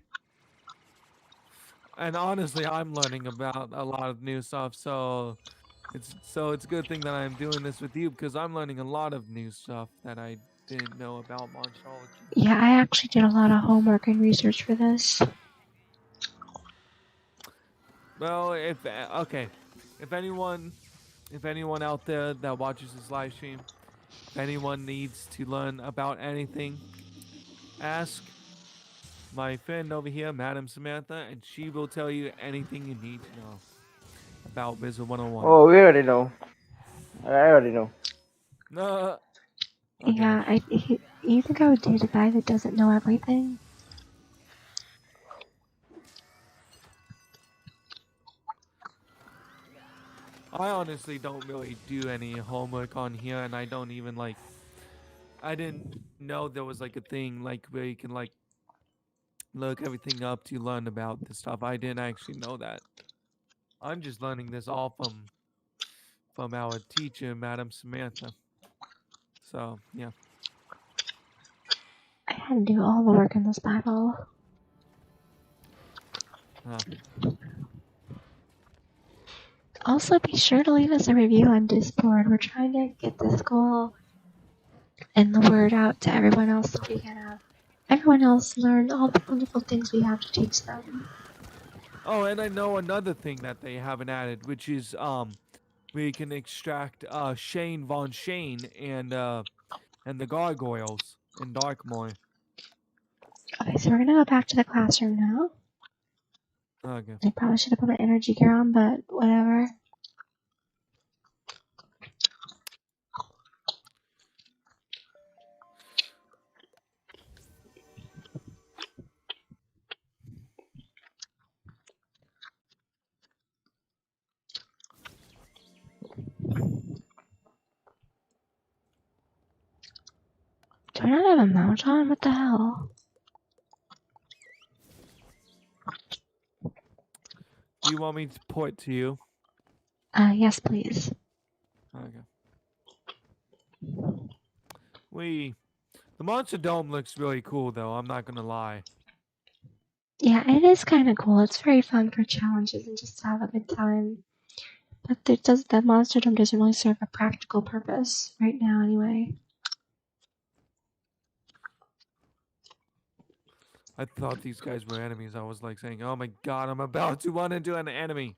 [SPEAKER 1] And honestly, I'm learning about a lot of new stuff, so it's a good thing that I'm doing this with you, because I'm learning a lot of new stuff that I didn't know about Monstrology.
[SPEAKER 2] Yeah, I actually did a lot of homework and research for this.
[SPEAKER 1] Well, if anyone out there that watches this live stream, if anyone needs to learn about anything, ask my friend over here, Madam Samantha, and she will tell you anything you need to know about Wizard 101.
[SPEAKER 3] Oh, we already know. I already know.
[SPEAKER 1] No.
[SPEAKER 2] Okay. Yeah, You think I would date a guy that doesn't know everything?
[SPEAKER 1] I honestly don't really do any homework on here, and I don't even like. I didn't know there was like a thing like where you can like look everything up to learn about this stuff. I didn't actually know that. I'm just learning this all from our teacher, Madam Samantha. So yeah.
[SPEAKER 2] I had to do all the work in this Bible.
[SPEAKER 1] Huh.
[SPEAKER 2] Also, be sure to leave us a review on Discord. We're trying to get this goal and the word out to everyone else so we can have everyone else learn all the wonderful things we have to teach them.
[SPEAKER 1] Oh, and I know another thing that they haven't added, which is where you can extract Shane Von Shane and the gargoyles in Darkmoor.
[SPEAKER 2] Okay, so we're gonna go back to the classroom now.
[SPEAKER 1] Okay.
[SPEAKER 2] I probably should have put my energy gear on, but whatever. Do I not have a mount on? What the hell?
[SPEAKER 1] Do you want me to point to you?
[SPEAKER 2] Yes, please.
[SPEAKER 1] Okay. The Monster Dome looks really cool, though. I'm not gonna lie.
[SPEAKER 2] Yeah, it is kind of cool. It's very fun for challenges and just to have a good time. But that monster dome doesn't really serve a practical purpose right now, anyway.
[SPEAKER 1] I thought these guys were enemies. I was like saying, "Oh my god, I'm about to run into an enemy."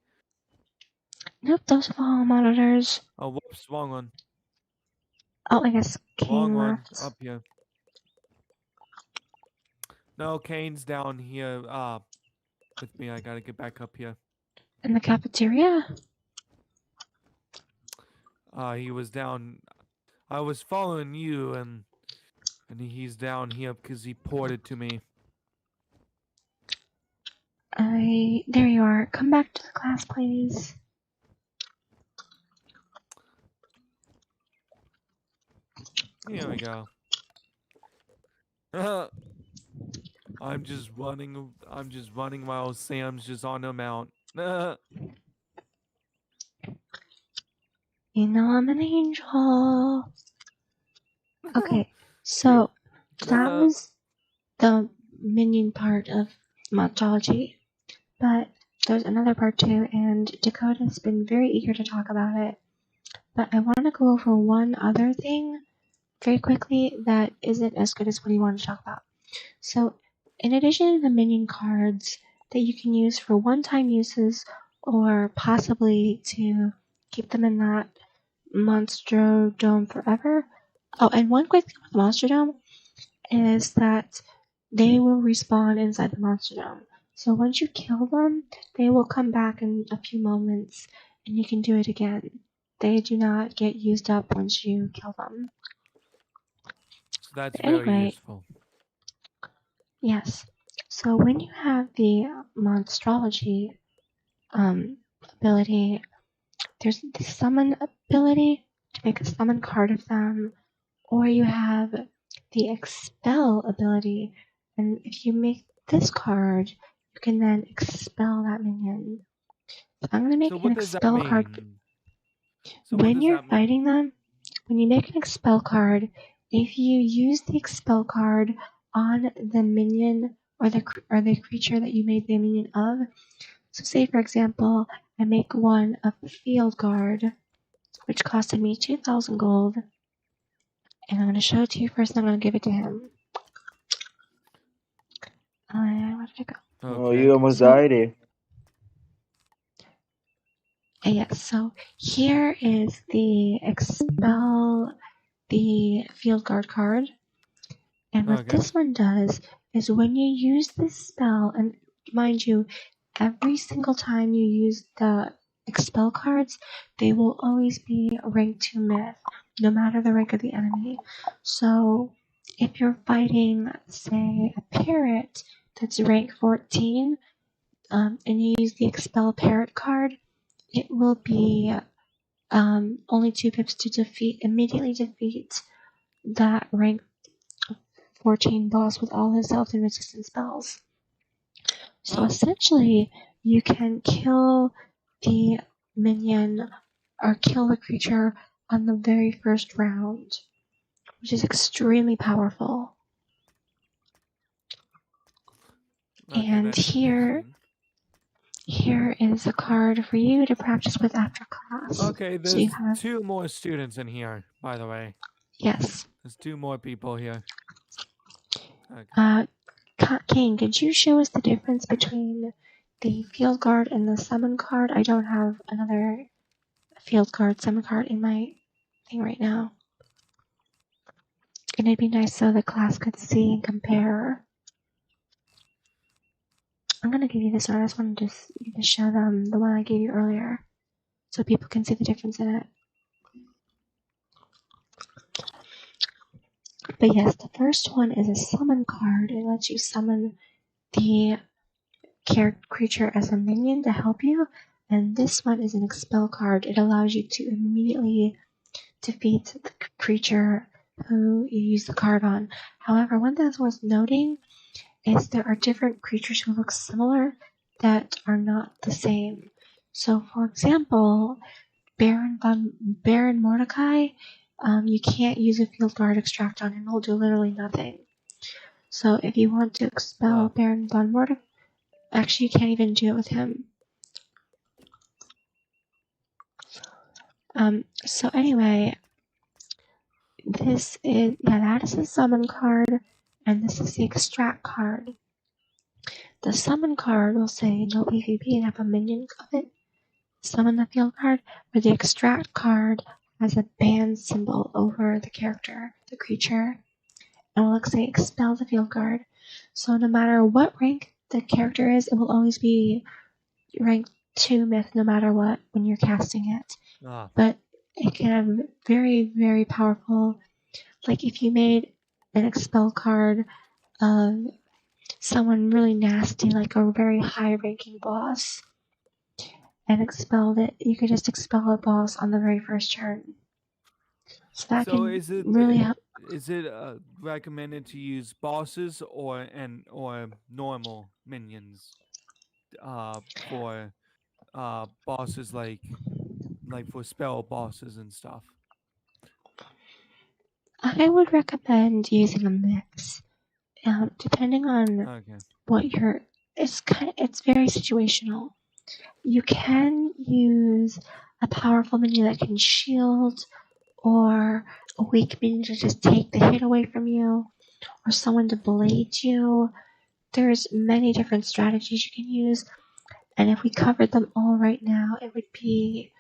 [SPEAKER 2] Nope, those fall monitors.
[SPEAKER 1] Oh, whoops, wrong one.
[SPEAKER 2] Oh, I guess
[SPEAKER 1] Wrong
[SPEAKER 2] King
[SPEAKER 1] one.
[SPEAKER 2] left.
[SPEAKER 1] Up here. No, Kane's down here. With me. I gotta get back up here.
[SPEAKER 2] In the cafeteria?
[SPEAKER 1] He was down. I was following you, and he's down here because he ported to me.
[SPEAKER 2] There you are. Come back to the class, please.
[SPEAKER 1] Here we go. I'm just running. I'm just running while Sam's just on a mount.
[SPEAKER 2] You know I'm an angel. Okay,
[SPEAKER 1] Cute.
[SPEAKER 2] so that was the minion part of Monstrology, but there's another part too, and Dakota's been very eager to talk about it. But I want to go over one other thing very quickly that isn't as good as what he wanted to talk about. So, in addition to the minion cards that you can use for one-time uses or possibly to keep them in that Monstro Dome forever. Oh, and one quick thing with the Monster Dome is that they will respawn inside the Monster Dome. So once you kill them, they will come back in a few moments and you can do it again. They do not get used up once you kill them.
[SPEAKER 1] So that's
[SPEAKER 2] But
[SPEAKER 1] very
[SPEAKER 2] anyway,
[SPEAKER 1] useful.
[SPEAKER 2] yes. So when you have the Monstrology ability, there's the summon ability to make a summon card of them, or you have the expel ability, and if you make this card, you can then expel that minion. So I'm gonna make
[SPEAKER 1] So
[SPEAKER 2] an
[SPEAKER 1] what does that
[SPEAKER 2] expel card.
[SPEAKER 1] mean? So what
[SPEAKER 2] When
[SPEAKER 1] does
[SPEAKER 2] you're
[SPEAKER 1] that mean?
[SPEAKER 2] fighting them, when you make an expel card, if you use the expel card on the minion or the creature that you made the minion of, so say for example, I make one of the field guard, which costed me 2,000 gold, and I'm going to show it to you first, and I'm going to give it to him. Where did it go?
[SPEAKER 3] Oh,
[SPEAKER 1] Okay.
[SPEAKER 3] you almost
[SPEAKER 2] So,
[SPEAKER 3] died here.
[SPEAKER 2] yes, so here is the expel the field guard card. And what
[SPEAKER 1] Okay.
[SPEAKER 2] this one does is when you use this spell, and mind you, every single time you use the expel cards, they will always be rank 2 myth, no matter the rank of the enemy. So if you're fighting, say, a parrot that's rank 14, and you use the Expel Parrot card, it will be only 2 pips to immediately defeat that rank 14 boss with all his health and resistance spells. So essentially, you can kill the minion or kill the creature on the very first round, which is extremely powerful.
[SPEAKER 1] Okay,
[SPEAKER 2] And
[SPEAKER 1] that's
[SPEAKER 2] here is a card for you to practice with after class.
[SPEAKER 1] Okay,
[SPEAKER 2] So you
[SPEAKER 1] there's
[SPEAKER 2] have
[SPEAKER 1] 2 more students in here, by the way.
[SPEAKER 2] yes.
[SPEAKER 1] There's 2 more people here.
[SPEAKER 2] Okay. King, could you show us the difference between the field guard and the summon card? I don't have another field card, summon card in my thing right now. And it'd be nice so the class could see and compare. I'm gonna give you this one. I just want to just show them the one I gave you earlier, so people can see the difference in it. But yes, the first one is a summon card. It lets you summon the creature as a minion to help you. And this one is an expel card. It allows you to immediately defeat the creature who you use the card on. However, one thing that's worth noting is there are different creatures who look similar that are not the same. So, for example, Baron Mordecai, you can't use a field guard extract on him. He'll do literally nothing. So, if you want to expel Baron von Mordecai, actually, you can't even do it with him. So anyway, that is the summon card, and this is the extract card. The summon card will say no PvP and have a minion of it. Summon the field card, but the extract card has a band symbol over the character, the creature, and will say expel the field guard. So no matter what rank the character is, it will always be rank 2 myth no matter what when you're casting it. But it can have very, very powerful, like if you made an expel card of someone really nasty, like a very high ranking boss, and expelled it, you could just expel a boss on the very first turn. So that can really help.
[SPEAKER 1] Is it recommended to use bosses or normal minions for bosses like for spell bosses and stuff?
[SPEAKER 2] I would recommend using a mix, depending on what you're. It's very situational. You can use a powerful minion that can shield, or a weak minion to just take the hit away from you, or someone to blade you. There's many different strategies you can use, and if we covered them all right now, we'd be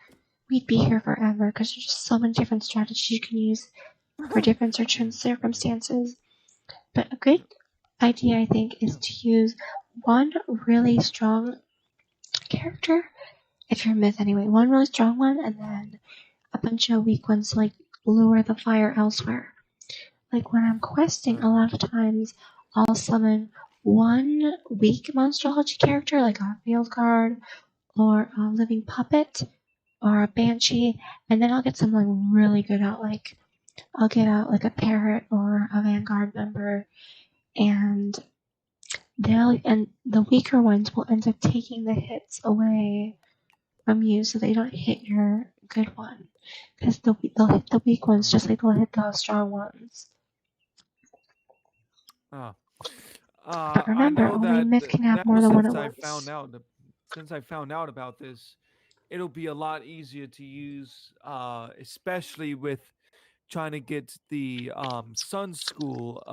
[SPEAKER 2] here forever because there's just so many different strategies you can use for different circumstances. But a good idea, I think, is to use one really strong character, if you're myth anyway, one really strong one, and then a bunch of weak ones to like lure the fire elsewhere. Like when I'm questing, a lot of times I'll summon one weak Monstrology character, like a field guard or a living puppet or a banshee, and then I'll get someone really good out, like I'll get out like a parrot or a vanguard member, and the weaker ones will end up taking the hits away from you so they don't hit your good one, because they'll hit the weak ones just like they'll hit the strong ones. But remember, only myth can have more than one at once.
[SPEAKER 1] Since I found out about this, it'll be a lot easier to use, especially with trying to get the Sun School,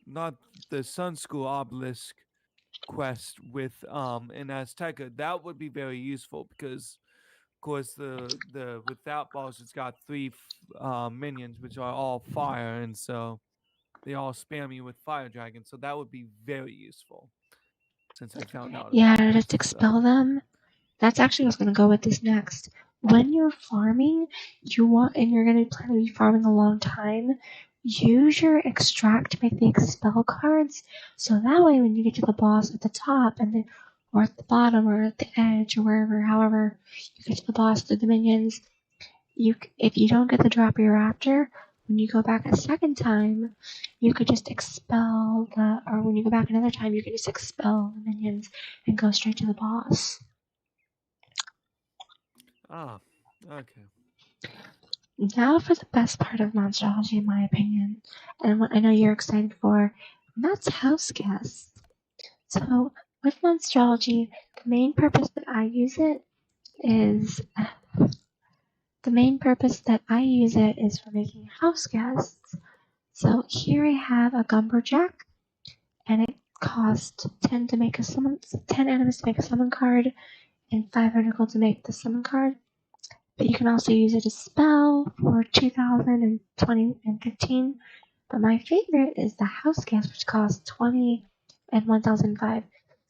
[SPEAKER 1] not the Sun School obelisk quest with in Azteca. That would be very useful because, of course, the with that boss, it's got 3 minions which are all fire, and so they all spam you with fire dragons. So that would be very useful. Since I found out.
[SPEAKER 2] Yeah, to just expel them. That's actually what's gonna go with this next. when you're farming, and you're going to plan to be farming a long time, use your extract to make the expel cards. So that way, when you get to the boss at the top or at the bottom or at the edge or wherever, however you get to the boss through the minions, if you don't get the drop you're after, when you go back a second time, you could just or when you go back another time, you can just expel the minions and go straight to the boss.
[SPEAKER 1] Ah, okay.
[SPEAKER 2] Now for the best part of Monstrology, in my opinion, and what I know you're excited for, and that's house guests. So with Monstrology, the main purpose that I use it is for making house guests. So here I have a Gumberjack, and it costs 10 to make 10 items to make a summon card, and 500 gold to make the summon card. But you can also use it as spell for 2,000 and 20 and 15. But my favorite is the house guest, which costs 20 and 1,005.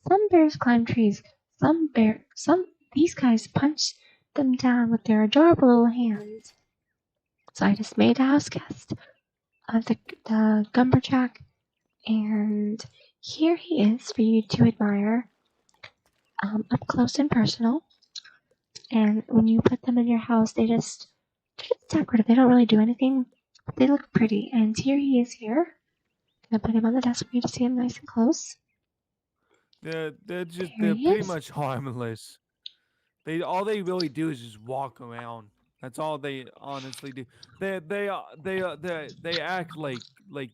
[SPEAKER 2] Some bears climb trees. These guys punch them down with their adorable little hands. So I just made a house guest of the Gumberjack, and here he is for you to admire up close and personal. And when you put them in your house, they're just decorative. They don't really do anything, but they look pretty. And here he is here. I'm gonna put him on the desk for you to see him nice and close.
[SPEAKER 1] They're
[SPEAKER 2] Here he
[SPEAKER 1] pretty
[SPEAKER 2] is.
[SPEAKER 1] much harmless. All they really do is just walk around. That's all they honestly do. They act like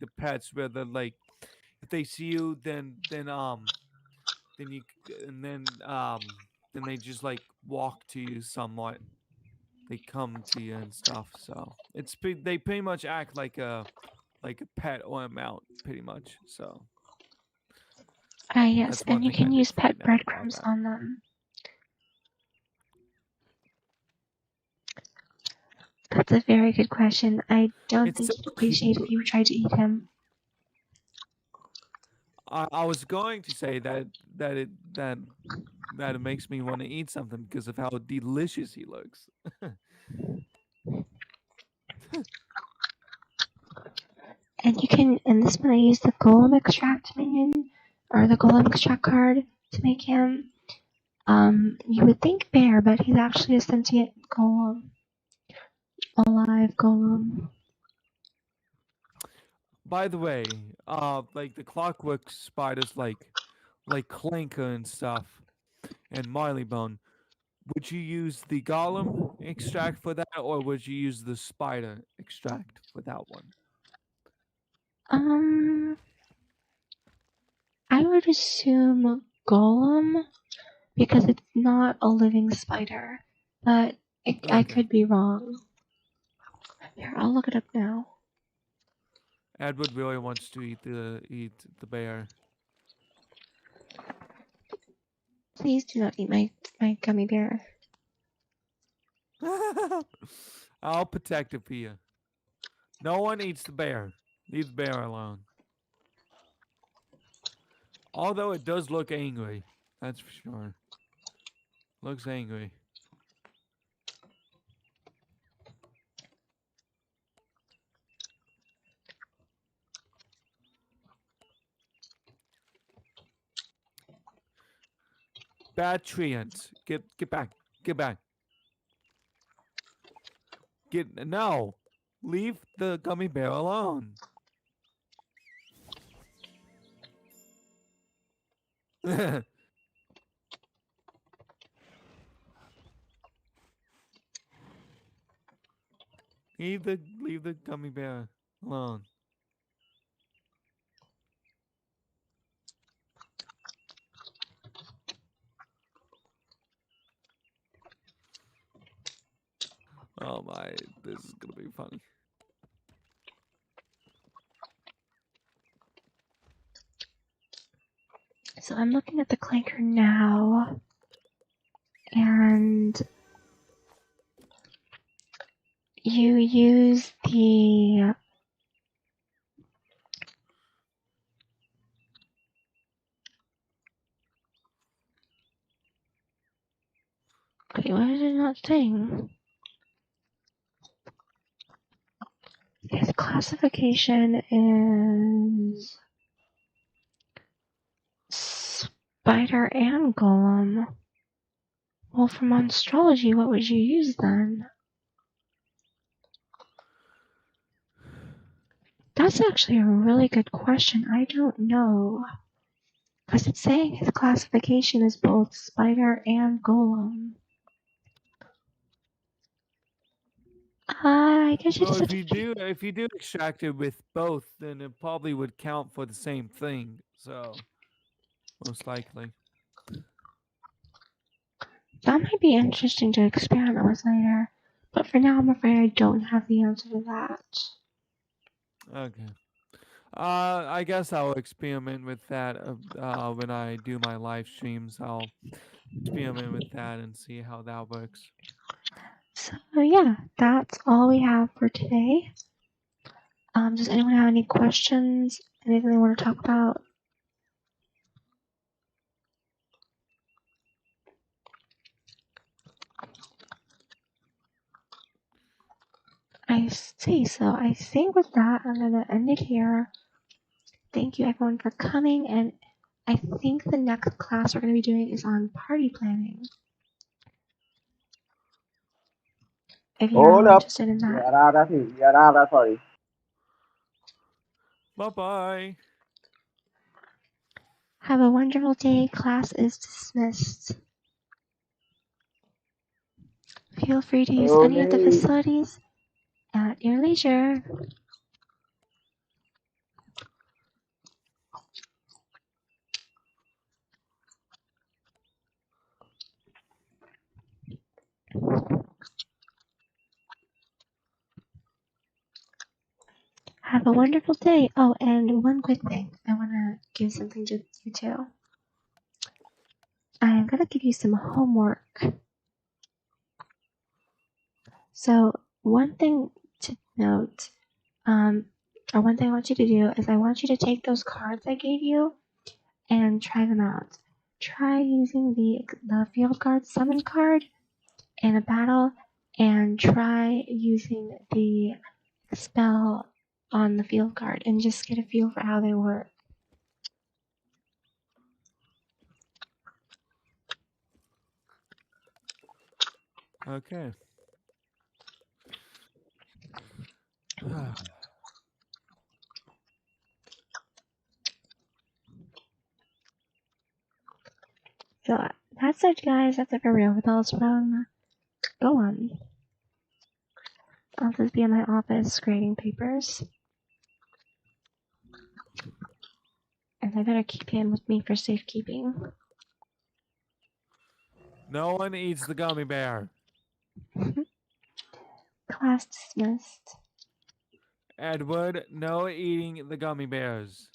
[SPEAKER 1] the pets where they're like, if they see you, then you and then they just like walk to you somewhat. They come to you and stuff. So they pretty much act like a pet or a mount, pretty much. So
[SPEAKER 2] Ah, yes,
[SPEAKER 1] that's
[SPEAKER 2] and
[SPEAKER 1] one
[SPEAKER 2] you
[SPEAKER 1] thing I
[SPEAKER 2] can
[SPEAKER 1] did
[SPEAKER 2] use pet
[SPEAKER 1] find out about
[SPEAKER 2] breadcrumbs
[SPEAKER 1] that.
[SPEAKER 2] on them. That's a very good question. I don't
[SPEAKER 1] It's
[SPEAKER 2] think
[SPEAKER 1] so
[SPEAKER 2] you'd appreciate if
[SPEAKER 1] cute.
[SPEAKER 2] you tried to eat him.
[SPEAKER 1] I was going to say that it that that it makes me want to eat something because of how delicious he looks.
[SPEAKER 2] And this one I used the Golem Extract minion, or the Golem Extract card to make him. You would think bear, but he's actually a sentient golem. Alive golem.
[SPEAKER 1] By the way, like the clockwork spiders, like Clinker and stuff, and Marleybone. Would you use the golem extract for that, or would you use the spider extract for that one?
[SPEAKER 2] Um, I would assume golem because it's not a living spider, but I
[SPEAKER 1] Okay.
[SPEAKER 2] could be wrong. Here, I'll look it up now.
[SPEAKER 1] Edward really wants to eat the bear.
[SPEAKER 2] Please do not eat my gummy bear.
[SPEAKER 1] I'll protect it for you. No one eats the bear. Leave the bear alone. Although it does look angry. That's for sure. Looks angry. Bad treants. Get back. Get back. Get no. Leave the gummy bear alone. leave the gummy bear alone. Oh my, this is gonna be funny.
[SPEAKER 2] So I'm looking at the clanker now, and you use the Wait, why is it not saying? His classification is spider and golem. Well, for monstrology, what would you use then? That's actually a really good question. I don't know. Because it's saying his classification is both spider and golem. I guess you
[SPEAKER 1] Well,
[SPEAKER 2] just have to
[SPEAKER 1] if you do extract it with both, then it probably would count for the same thing. So most likely.
[SPEAKER 2] That might be interesting to experiment with later. But for now, I'm afraid I don't have the answer to that.
[SPEAKER 1] Okay. I guess I'll experiment with that when I do my live streams. I'll experiment with that and see how that works.
[SPEAKER 2] So yeah, that's all we have for today. Does anyone have any questions? Anything they want to talk about? I see. So I think with that, I'm gonna end it here. Thank you everyone for coming, and I think the next class we're gonna be doing is on party planning. If you're
[SPEAKER 3] Hold
[SPEAKER 2] all
[SPEAKER 3] up.
[SPEAKER 2] interested in that.
[SPEAKER 3] Sorry.
[SPEAKER 1] Bye bye.
[SPEAKER 2] Have a wonderful day. Class is dismissed. Feel free to use any of the
[SPEAKER 3] Okay.
[SPEAKER 2] facilities at your leisure. Have a wonderful day. Oh, and one quick thing. I want to give something to you too. I'm going to give you some homework. So, one thing to note, or one thing I want you to do is I want you to take those cards I gave you and try them out. Try using the field guard summon card in a battle, and try using the spell on the field guard and just get a feel for how they work.
[SPEAKER 1] Okay.
[SPEAKER 2] So that's it, guys. That's it for real with us from Go On. I'll just be in my office grading papers. And I better keep him with me for safekeeping.
[SPEAKER 1] No one eats the gummy bear.
[SPEAKER 2] Class dismissed.
[SPEAKER 1] Edward, no eating the gummy bears.